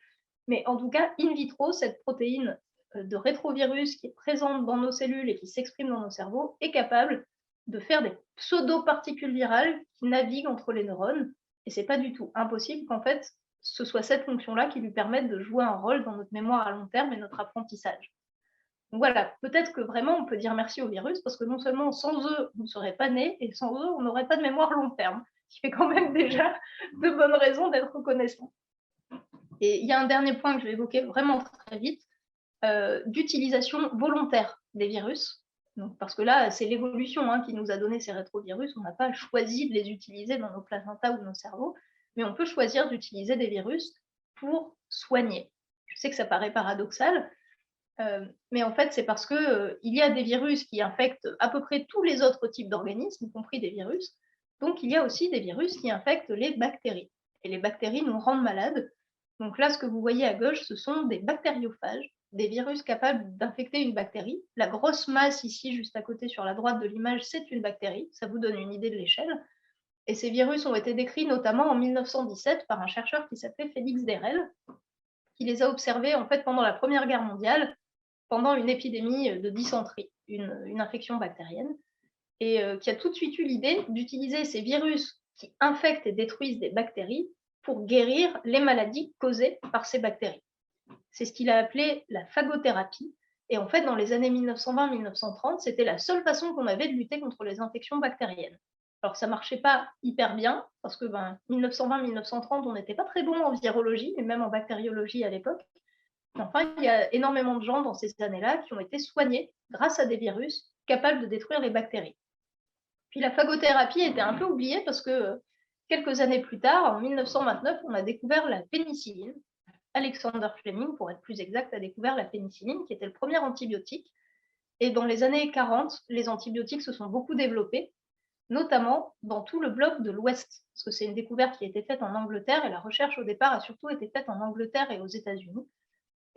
Mais en tout cas, in vitro, cette protéine de rétrovirus qui est présente dans nos cellules et qui s'exprime dans nos cerveaux est capable de faire des pseudo-particules virales qui naviguent entre les neurones. Et c'est pas du tout impossible qu'en fait, ce soit cette fonction-là qui lui permette de jouer un rôle dans notre mémoire à long terme et notre apprentissage. Donc voilà, peut-être que vraiment on peut dire merci aux virus parce que non seulement sans eux, on ne serait pas nés et sans eux, on n'aurait pas de mémoire long terme, ce qui fait quand même déjà de bonnes raisons d'être reconnaissant. Et il y a un dernier point que je vais évoquer vraiment très vite, d'utilisation volontaire des virus. Donc, parce que là, c'est l'évolution qui nous a donné ces rétrovirus. On n'a pas choisi de les utiliser dans nos placentas ou nos cerveaux, mais on peut choisir d'utiliser des virus pour soigner. Je sais que ça paraît paradoxal, mais en fait, c'est parce qu'il y a des virus qui infectent à peu près tous les autres types d'organismes, y compris des virus. Donc, il y a aussi des virus qui infectent les bactéries. Et les bactéries nous rendent malades. Donc là, ce que vous voyez à gauche, ce sont des bactériophages, des virus capables d'infecter une bactérie. La grosse masse ici, juste à côté sur la droite de l'image, c'est une bactérie. Ça vous donne une idée de l'échelle. Et ces virus ont été décrits notamment en 1917 par un chercheur qui s'appelait Félix Derel, qui les a observés en fait pendant la Première Guerre mondiale, pendant une épidémie de dysenterie, une infection bactérienne, et qui a tout de suite eu l'idée d'utiliser ces virus qui infectent et détruisent des bactéries pour guérir les maladies causées par ces bactéries. C'est ce qu'il a appelé la phagothérapie. Et en fait, dans les années 1920-1930, c'était la seule façon qu'on avait de lutter contre les infections bactériennes. Alors, ça ne marchait pas hyper bien, parce que 1920-1930, on n'était pas très bon en virologie, et même en bactériologie à l'époque. Enfin, il y a énormément de gens dans ces années-là qui ont été soignés grâce à des virus capables de détruire les bactéries. Puis la phagothérapie était un peu oubliée parce que quelques années plus tard, en 1929, on a découvert la pénicilline. Alexander Fleming, pour être plus exact, a découvert la pénicilline, qui était le premier antibiotique. Et dans les années 40, les antibiotiques se sont beaucoup développés, notamment dans tout le bloc de l'Ouest, parce que c'est une découverte qui a été faite en Angleterre, et la recherche au départ a surtout été faite en Angleterre et aux États-Unis.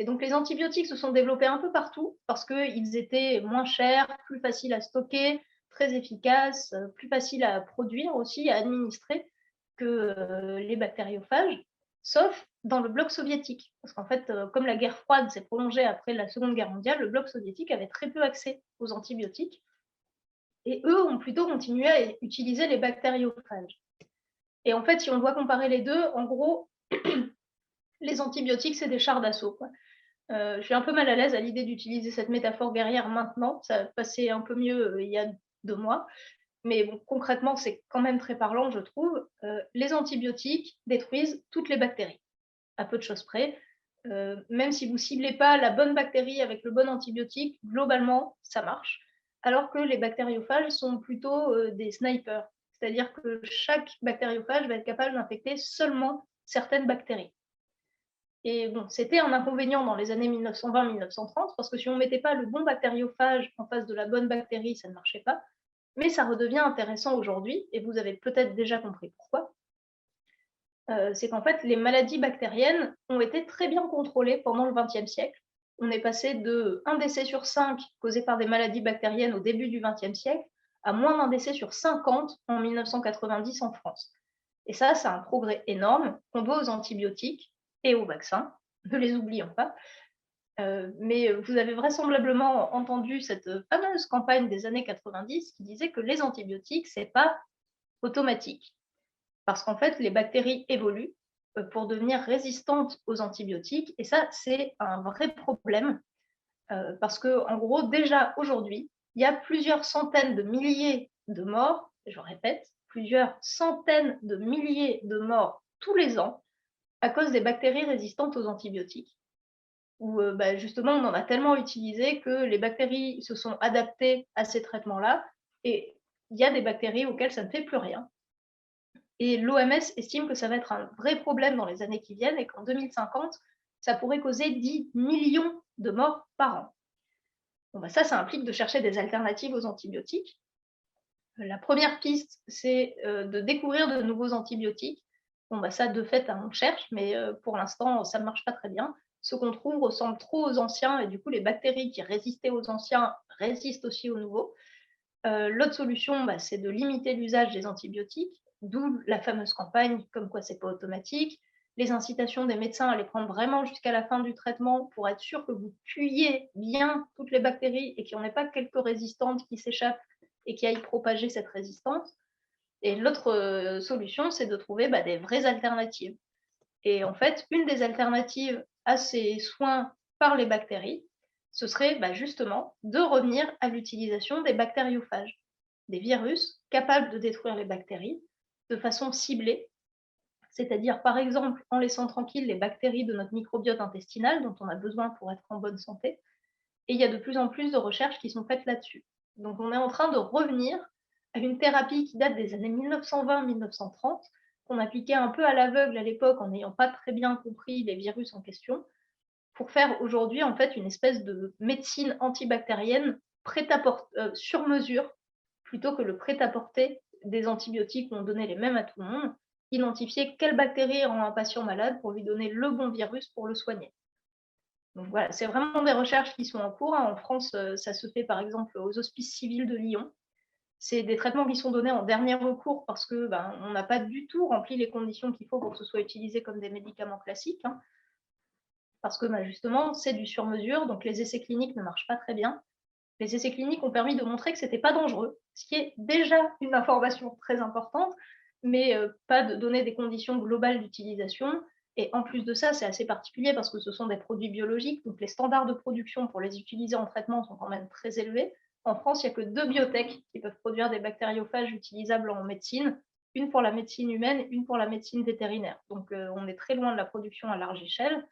Et donc les antibiotiques se sont développés un peu partout, parce qu'ils étaient moins chers, plus faciles à stocker, très efficaces, plus faciles à produire aussi, à administrer que les bactériophages, sauf dans le bloc soviétique. Parce qu'en fait, comme la guerre froide s'est prolongée après la Seconde Guerre mondiale, le bloc soviétique avait très peu accès aux antibiotiques. Et eux ont plutôt continué à utiliser les bactériophages. Et en fait, si on doit comparer les deux, en gros, les antibiotiques, c'est des chars d'assaut. Je suis un peu mal à l'aise à l'idée d'utiliser cette métaphore guerrière maintenant. Ça passait un peu mieux il y a 2 mois. Mais bon, concrètement, c'est quand même très parlant, je trouve. Les antibiotiques détruisent toutes les bactéries, à peu de choses près. Même si vous ne ciblez pas la bonne bactérie avec le bon antibiotique, globalement, ça marche. Alors que les bactériophages sont plutôt des snipers. C'est-à-dire que chaque bactériophage va être capable d'infecter seulement certaines bactéries. Et bon, c'était un inconvénient dans les années 1920-1930, parce que si on ne mettait pas le bon bactériophage en face de la bonne bactérie, ça ne marchait pas. Mais ça redevient intéressant aujourd'hui, et vous avez peut-être déjà compris pourquoi. C'est qu'en fait, les maladies bactériennes ont été très bien contrôlées pendant le XXe siècle. On est passé de 1 décès sur 5 causé par des maladies bactériennes au début du XXe siècle à moins d'1 décès sur 50 en 1990 en France. Et ça, c'est un progrès énorme qu'on doit aux antibiotiques et aux vaccins, ne les oublions pas. Mais vous avez vraisemblablement entendu cette fameuse campagne des années 90 qui disait que les antibiotiques, ce n'est pas automatique. Parce qu'en fait, les bactéries évoluent pour devenir résistantes aux antibiotiques. Et ça, c'est un vrai problème. Parce qu'en gros, déjà aujourd'hui, il y a plusieurs centaines de milliers de morts, je répète, plusieurs centaines de milliers de morts tous les ans à cause des bactéries résistantes aux antibiotiques. Où justement, on en a tellement utilisé que les bactéries se sont adaptées à ces traitements-là. Et il y a des bactéries auxquelles ça ne fait plus rien. Et l'OMS estime que ça va être un vrai problème dans les années qui viennent et qu'en 2050, ça pourrait causer 10 millions de morts par an. Bon, bah, ça implique de chercher des alternatives aux antibiotiques. La première piste, c'est de découvrir de nouveaux antibiotiques. Bon, bah, ça, de fait, on cherche, mais pour l'instant, ça ne marche pas très bien. Ceux qu'on trouve ressemblent trop aux anciens et du coup, les bactéries qui résistaient aux anciens résistent aussi aux nouveaux. L'autre solution, bah, c'est de limiter l'usage des antibiotiques, d'où la fameuse campagne comme quoi c'est pas automatique, les incitations des médecins à les prendre vraiment jusqu'à la fin du traitement pour être sûr que vous tuiez bien toutes les bactéries et qu'il n'y en ait pas quelques résistantes qui s'échappent et qui aillent propager cette résistance. Et l'autre solution, c'est de trouver des vraies alternatives. Et en fait, une des alternatives à ces soins par les bactéries, ce serait justement de revenir à l'utilisation des bactériophages, des virus capables de détruire les bactéries de façon ciblée, c'est-à-dire par exemple en laissant tranquilles les bactéries de notre microbiote intestinal dont on a besoin pour être en bonne santé. Et il y a de plus en plus de recherches qui sont faites là-dessus. Donc on est en train de revenir à une thérapie qui date des années 1920-1930, qu'on appliquait un peu à l'aveugle à l'époque en n'ayant pas très bien compris les virus en question, pour faire aujourd'hui en fait une espèce de médecine antibactérienne prête à sur mesure, plutôt que le prêt-à-porter des antibiotiques où on donnait les mêmes à tout le monde, identifier quelle bactérie rend un patient malade pour lui donner le bon virus pour le soigner. Donc voilà, c'est vraiment des recherches qui sont en cours. En France, ça se fait par exemple aux hospices civils de Lyon. C'est des traitements qui sont donnés en dernier recours parce que on n'a pas du tout rempli les conditions qu'il faut pour que ce soit utilisé comme des médicaments classiques. Parce que justement, c'est du sur-mesure, donc les essais cliniques ne marchent pas très bien. Les essais cliniques ont permis de montrer que ce n'était pas dangereux, ce qui est déjà une information très importante, mais pas de donner des conditions globales d'utilisation. Et en plus de ça, c'est assez particulier parce que ce sont des produits biologiques, donc les standards de production pour les utiliser en traitement sont quand même très élevés. En France, il n'y a que 2 biotech qui peuvent produire des bactériophages utilisables en médecine, une pour la médecine humaine, une pour la médecine vétérinaire. Donc on est très loin de la production à large échelle.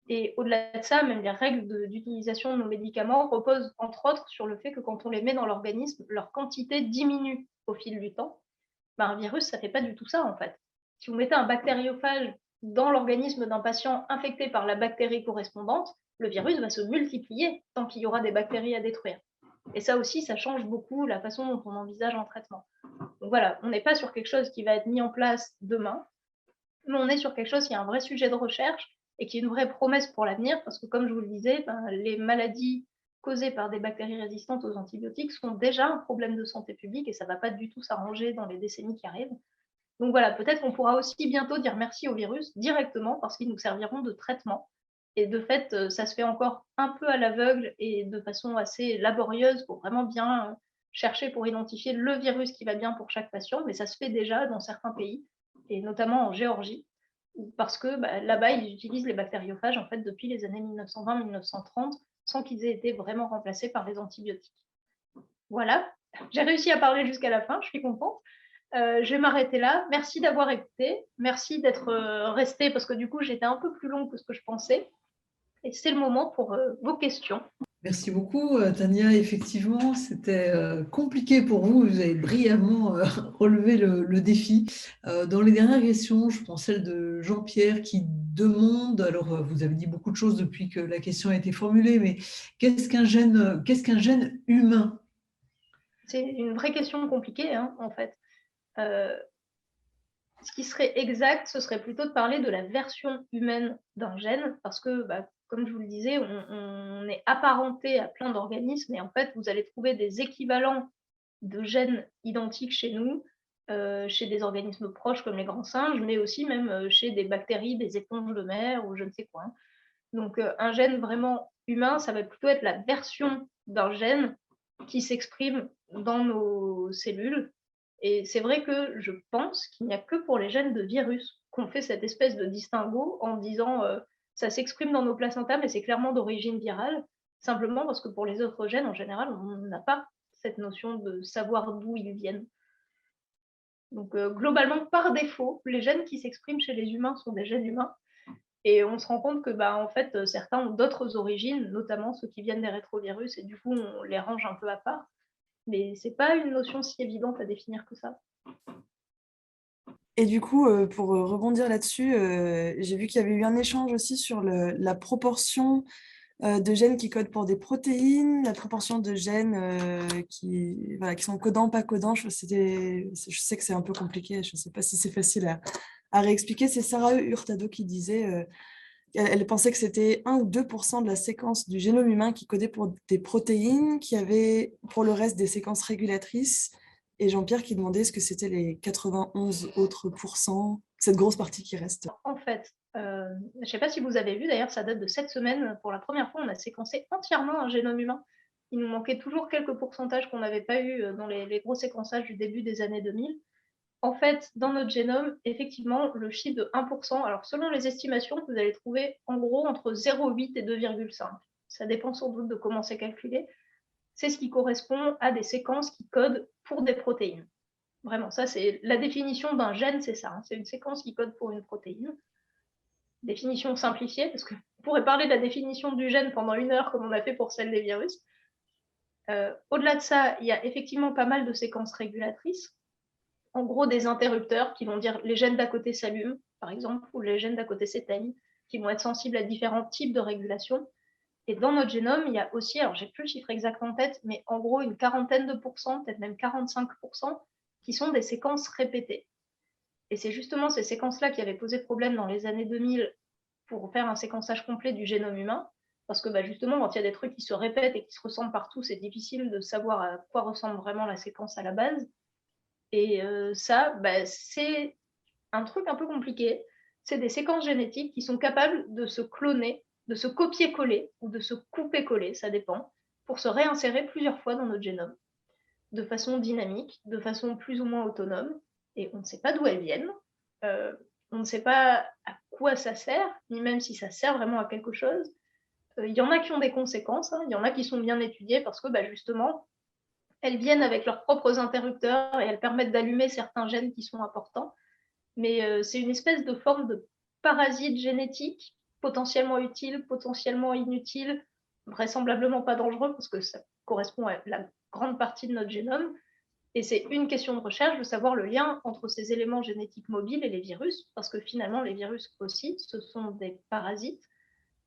Et au-delà de ça, même les règles d'utilisation de nos médicaments reposent entre autres sur le fait que quand on les met dans l'organisme, leur quantité diminue au fil du temps. Un virus, ça ne fait pas du tout ça en fait. Si vous mettez un bactériophage dans l'organisme d'un patient infecté par la bactérie correspondante, le virus va se multiplier tant qu'il y aura des bactéries à détruire. Et ça aussi, ça change beaucoup la façon dont on envisage un traitement. Donc voilà, on n'est pas sur quelque chose qui va être mis en place demain, mais on est sur quelque chose qui est un vrai sujet de recherche et qui est une vraie promesse pour l'avenir, parce que comme je vous le disais, les maladies causées par des bactéries résistantes aux antibiotiques sont déjà un problème de santé publique et ça ne va pas du tout s'arranger dans les décennies qui arrivent. Donc voilà, peut-être qu'on pourra aussi bientôt dire merci aux virus directement parce qu'ils nous serviront de traitement. Et de fait, ça se fait encore un peu à l'aveugle et de façon assez laborieuse pour vraiment bien chercher pour identifier le virus qui va bien pour chaque patient, mais ça se fait déjà dans certains pays, et notamment en Géorgie, parce que là-bas, ils utilisent les bactériophages en fait, depuis les années 1920-1930 sans qu'ils aient été vraiment remplacés par les antibiotiques. Voilà, j'ai réussi à parler jusqu'à la fin, je suis contente. Je vais m'arrêter là. Merci d'avoir écouté. Merci d'être resté parce que du coup, j'étais un peu plus longue que ce que je pensais. Et c'est le moment pour vos questions. Merci beaucoup, Tania. Effectivement, c'était compliqué pour vous. Vous avez brillamment relevé le défi. Dans les dernières questions, je prends celle de Jean-Pierre qui demande, alors vous avez dit beaucoup de choses depuis que la question a été formulée, mais qu'est-ce qu'un gène humain? C'est une vraie question compliquée, en fait. Ce qui serait exact, ce serait plutôt de parler de la version humaine d'un gène, parce que, comme je vous le disais, on est apparenté à plein d'organismes, et en fait, vous allez trouver des équivalents de gènes identiques chez nous, chez des organismes proches comme les grands singes, mais aussi même chez des bactéries, des éponges de mer ou je ne sais quoi. Donc, un gène vraiment humain, ça va plutôt être la version d'un gène qui s'exprime dans nos cellules. Et c'est vrai que je pense qu'il n'y a que pour les gènes de virus qu'on fait cette espèce de distinguo en disant ça s'exprime dans nos placentas, mais c'est clairement d'origine virale, simplement parce que pour les autres gènes, en général, on n'a pas cette notion de savoir d'où ils viennent. Donc globalement, par défaut, les gènes qui s'expriment chez les humains sont des gènes humains. Et on se rend compte que en fait, certains ont d'autres origines, notamment ceux qui viennent des rétrovirus, et du coup, on les range un peu à part. Mais ce n'est pas une notion si évidente à définir que ça. Et du coup, pour rebondir là-dessus, j'ai vu qu'il y avait eu un échange aussi sur la proportion de gènes qui codent pour des protéines, la proportion de gènes qui sont codants, pas codants. Je sais que c'est un peu compliqué, je ne sais pas si c'est facile à réexpliquer. C'est Sarah Hurtado qui disait elle pensait que c'était 1 ou 2% de la séquence du génome humain qui codait pour des protéines, qui avait pour le reste des séquences régulatrices. Et Jean-Pierre qui demandait ce que c'était les 91 autres pourcents, cette grosse partie qui reste. En fait, je ne sais pas si vous avez vu, d'ailleurs, ça date de cette semaine. Pour la première fois, on a séquencé entièrement un génome humain. Il nous manquait toujours quelques pourcentages qu'on n'avait pas eu dans les gros séquençages du début des années 2000. En fait, dans notre génome, effectivement, le chiffre de 1%, alors selon les estimations, vous allez trouver en gros entre 0,8 et 2,5. Ça dépend sans doute de comment c'est calculé. C'est ce qui correspond à des séquences qui codent pour des protéines. Vraiment, ça, c'est la définition d'un gène, c'est ça. C'est une séquence qui code pour une protéine. Définition simplifiée, parce qu'on pourrait parler de la définition du gène pendant 1 heure, comme on a fait pour celle des virus. Au-delà de ça, il y a effectivement pas mal de séquences régulatrices. En gros, des interrupteurs qui vont dire les gènes d'à côté s'allument, par exemple, ou les gènes d'à côté s'éteignent, qui vont être sensibles à différents types de régulation. Et dans notre génome, il y a aussi, alors j'ai plus le chiffre exact en tête, mais en gros une quarantaine de pourcents, peut-être même 45%, qui sont des séquences répétées. Et c'est justement ces séquences-là qui avaient posé problème dans les années 2000 pour faire un séquençage complet du génome humain, parce que justement, quand il y a des trucs qui se répètent et qui se ressemblent partout, c'est difficile de savoir à quoi ressemble vraiment la séquence à la base. Et ça, c'est un truc un peu compliqué. C'est des séquences génétiques qui sont capables de se cloner, de se copier-coller ou de se couper-coller, ça dépend, pour se réinsérer plusieurs fois dans notre génome, de façon dynamique, de façon plus ou moins autonome, et on ne sait pas d'où elles viennent. On ne sait pas à quoi ça sert, ni même si ça sert vraiment à quelque chose. Il y en a qui ont des conséquences, il y en a qui sont bien étudiées parce que justement, elles viennent avec leurs propres interrupteurs et elles permettent d'allumer certains gènes qui sont importants. Mais c'est une espèce de forme de parasite génétique, potentiellement utile, potentiellement inutile, vraisemblablement pas dangereux parce que ça correspond à la grande partie de notre génome. Et c'est une question de recherche de savoir le lien entre ces éléments génétiques mobiles et les virus, parce que finalement, les virus aussi, ce sont des parasites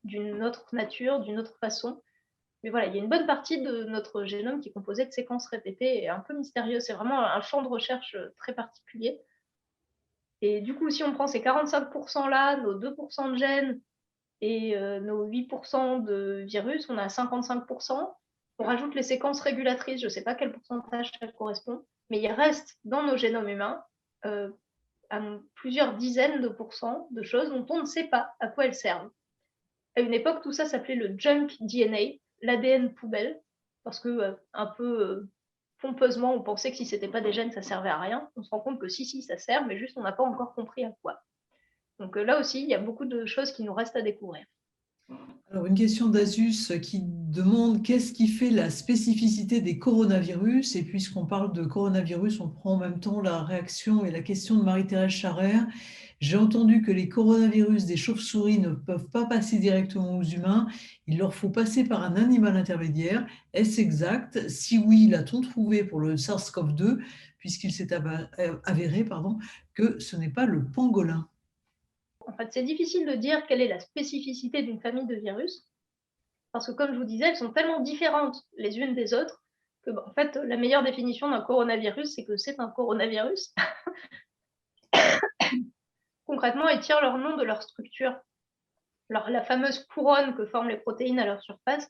d'une autre nature, d'une autre façon. Mais voilà, il y a une bonne partie de notre génome qui est composé de séquences répétées et un peu mystérieux. C'est vraiment un champ de recherche très particulier. Et du coup, si on prend ces 45%-là, nos 2% de gènes et nos 8% de virus, on a 55%. On rajoute les séquences régulatrices, je ne sais pas quel pourcentage ça correspond, mais il reste dans nos génomes humains à plusieurs dizaines de pourcents de choses dont on ne sait pas à quoi elles servent. À une époque, tout ça s'appelait le junk DNA, l'ADN poubelle, parce que un peu pompeusement, on pensait que si ce n'était pas des gènes, ça servait à rien. On se rend compte que si, ça sert, mais juste on n'a pas encore compris à quoi. Donc là aussi, il y a beaucoup de choses qui nous restent à découvrir. Alors, une question d'Asus qui demande qu'est-ce qui fait la spécificité des coronavirus? Et puisqu'on parle de coronavirus, on prend en même temps la réaction et la question de Marie-Thérèse Charrère. J'ai entendu que les coronavirus des chauves-souris ne peuvent pas passer directement aux humains. Il leur faut passer par un animal intermédiaire. Est-ce exact? Si oui, l'a-t-on trouvé pour le SARS-CoV-2, puisqu'il s'est avéré que ce n'est pas le pangolin? En fait, c'est difficile de dire quelle est la spécificité d'une famille de virus, parce que comme je vous disais, elles sont tellement différentes les unes des autres que en fait, la meilleure définition d'un coronavirus, c'est que c'est un coronavirus. Concrètement, ils tirent leur nom de leur structure, la fameuse couronne que forment les protéines à leur surface.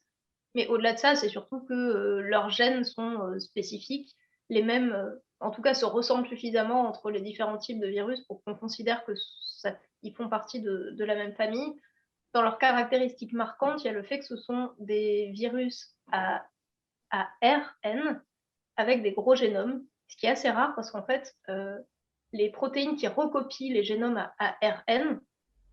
Mais au-delà de ça, c'est surtout que leurs gènes sont spécifiques, les mêmes, en tout cas, se ressemblent suffisamment entre les différents types de virus pour qu'on considère qu'ils font partie de la même famille. Dans leurs caractéristiques marquantes, il y a le fait que ce sont des virus à ARN avec des gros génomes, ce qui est assez rare parce qu'en fait, les protéines qui recopient les génomes à ARN,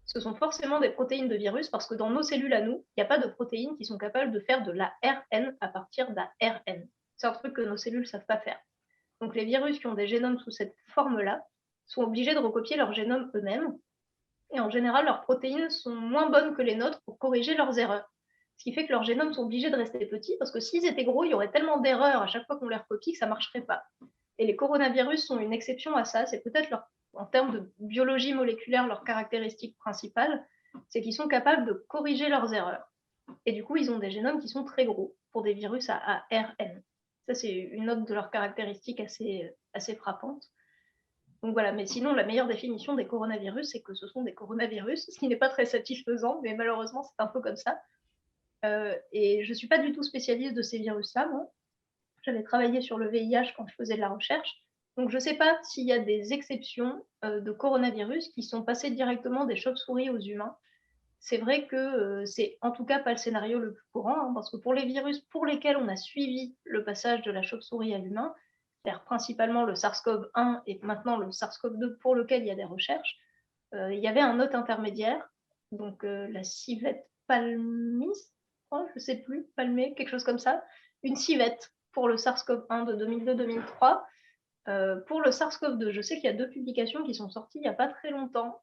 ce sont forcément des protéines de virus parce que dans nos cellules à nous, il n'y a pas de protéines qui sont capables de faire de l'ARN à partir d'ARN. C'est un truc que nos cellules ne savent pas faire. Donc les virus qui ont des génomes sous cette forme-là sont obligés de recopier leur génome eux-mêmes. Et en général, leurs protéines sont moins bonnes que les nôtres pour corriger leurs erreurs. Ce qui fait que leurs génomes sont obligés de rester petits parce que s'ils étaient gros, il y aurait tellement d'erreurs à chaque fois qu'on les recopie que ça ne marcherait pas. Et les coronavirus sont une exception à ça. C'est peut-être en termes de biologie moléculaire, leur caractéristique principale, c'est qu'ils sont capables de corriger leurs erreurs. Et du coup, ils ont des génomes qui sont très gros pour des virus à ARN. Ça, c'est une autre de leurs caractéristiques assez frappante. Donc voilà, mais sinon, la meilleure définition des coronavirus, c'est que ce sont des coronavirus, ce qui n'est pas très satisfaisant, mais malheureusement, c'est un peu comme ça. Et je ne suis pas du tout spécialiste de ces virus-là, moi. J'avais travaillé sur le VIH quand je faisais de la recherche. Donc, je ne sais pas s'il y a des exceptions de coronavirus qui sont passés directement des chauves-souris aux humains. C'est vrai que c'est en tout cas pas le scénario le plus courant, hein, parce que pour les virus pour lesquels on a suivi le passage de la chauve-souris à l'humain, c'est-à-dire principalement le SARS-CoV-1 et maintenant le SARS-CoV-2 pour lequel il y a des recherches, il y avait un hôte intermédiaire, donc la civette palmis, je ne sais plus, palmé, quelque chose comme ça, une civette pour le SARS-CoV-1 de 2002-2003. Pour le SARS-CoV-2, je sais qu'il y a 2 publications qui sont sorties il n'y a pas très longtemps,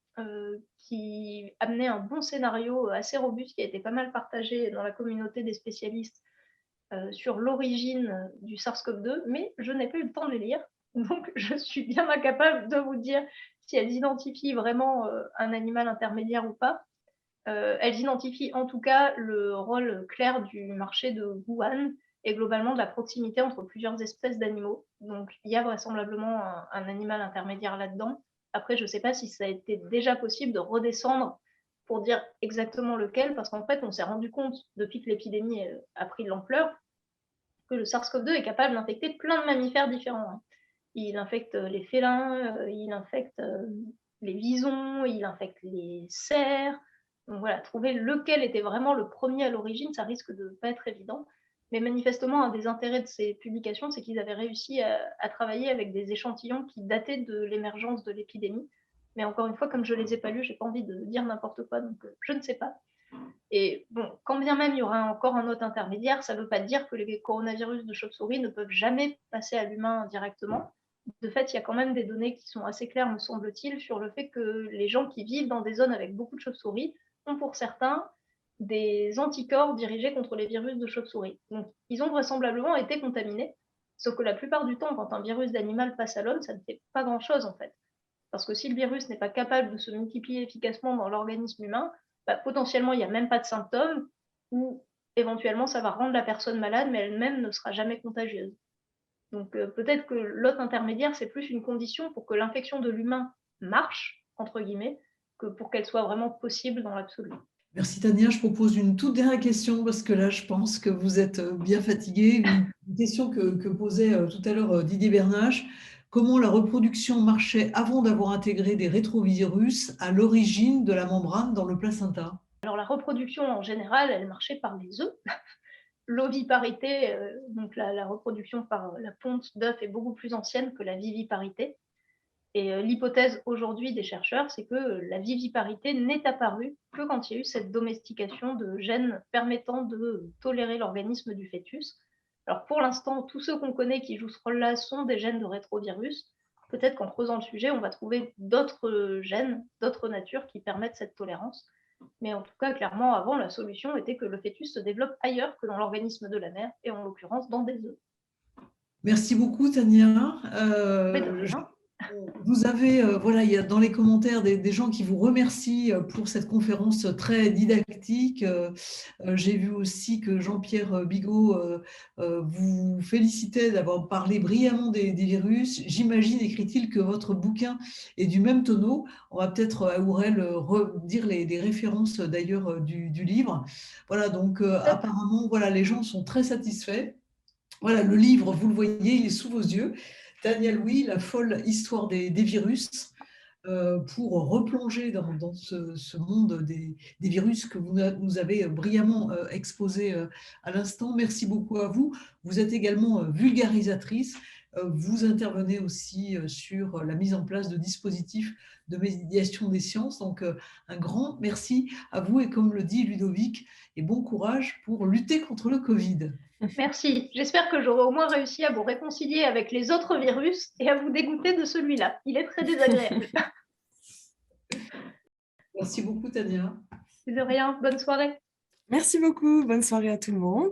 qui amenaient un bon scénario assez robuste, qui a été pas mal partagé dans la communauté des spécialistes sur l'origine du SARS-CoV-2, mais je n'ai pas eu le temps de les lire, donc je suis bien incapable de vous dire si elles identifient vraiment un animal intermédiaire ou pas. Elles identifient en tout cas le rôle clair du marché de Wuhan et globalement de la proximité entre plusieurs espèces d'animaux. Donc il y a vraisemblablement un animal intermédiaire là-dedans. Après, je ne sais pas si ça a été déjà possible de redescendre pour dire exactement lequel, parce qu'en fait, on s'est rendu compte, depuis que l'épidémie a pris de l'ampleur, que le SARS-CoV-2 est capable d'infecter plein de mammifères différents. Il infecte les félins, il infecte les visons, il infecte les cerfs. Donc voilà, trouver lequel était vraiment le premier à l'origine, ça risque de ne pas être évident. Mais manifestement, un des intérêts de ces publications, c'est qu'ils avaient réussi à travailler avec des échantillons qui dataient de l'émergence de l'épidémie. Mais encore une fois, comme je ne les ai pas lus, je n'ai pas envie de dire n'importe quoi, donc je ne sais pas. Et bon, quand bien même il y aura encore un hôte intermédiaire, ça ne veut pas dire que les coronavirus de chauve-souris ne peuvent jamais passer à l'humain directement. De fait, il y a quand même des données qui sont assez claires, me semble-t-il, sur le fait que les gens qui vivent dans des zones avec beaucoup de chauves-souris ont pour certains des anticorps dirigés contre les virus de chauve-souris. Donc, ils ont vraisemblablement été contaminés, sauf que la plupart du temps, quand un virus d'animal passe à l'homme, ça ne fait pas grand-chose en fait. Parce que si le virus n'est pas capable de se multiplier efficacement dans l'organisme humain, potentiellement, il n'y a même pas de symptômes, ou éventuellement, ça va rendre la personne malade, mais elle-même ne sera jamais contagieuse. Donc peut-être que l'hôte intermédiaire, c'est plus une condition pour que l'infection de l'humain marche, entre guillemets, que pour qu'elle soit vraiment possible dans l'absolu. Merci Tania, je propose une toute dernière question parce que là je pense que vous êtes bien fatiguée. Une question que posait tout à l'heure Didier Bernache. Comment la reproduction marchait avant d'avoir intégré des rétrovirus à l'origine de la membrane dans le placenta? Alors la reproduction en général, elle marchait par les œufs. L'oviparité, donc la reproduction par la ponte d'œuf est beaucoup plus ancienne que la viviparité. Et l'hypothèse aujourd'hui des chercheurs, c'est que la viviparité n'est apparue que quand il y a eu cette domestication de gènes permettant de tolérer l'organisme du fœtus. Alors pour l'instant, tous ceux qu'on connaît qui jouent ce rôle-là sont des gènes de rétrovirus. Peut-être qu'en creusant le sujet, on va trouver d'autres gènes, d'autres natures qui permettent cette tolérance. Mais en tout cas, clairement, avant, la solution était que le fœtus se développe ailleurs que dans l'organisme de la mère, et en l'occurrence dans des œufs. Merci beaucoup Tania. Rien. Vous avez, voilà, il y a dans les commentaires des gens qui vous remercient pour cette conférence très didactique. J'ai vu aussi que Jean-Pierre Bigot vous félicitait d'avoir parlé brillamment des virus. J'imagine, écrit-il, que votre bouquin est du même tonneau. On va peut-être à Aurel redire les références d'ailleurs du livre. Voilà, donc apparemment, voilà, les gens sont très satisfaits. Voilà, le livre, vous le voyez, il est sous vos yeux. Tania Louis, la folle histoire des virus, pour replonger dans ce monde des virus que vous nous avez brillamment exposé à l'instant. Merci beaucoup à vous. Vous êtes également vulgarisatrice. Vous intervenez aussi sur la mise en place de dispositifs de médiation des sciences. Donc, un grand merci à vous et comme le dit Ludovic, et bon courage pour lutter contre le Covid. Merci. J'espère que j'aurai au moins réussi à vous réconcilier avec les autres virus et à vous dégoûter de celui-là. Il est très désagréable. Merci beaucoup, Tania. De rien. Bonne soirée. Merci beaucoup. Bonne soirée à tout le monde.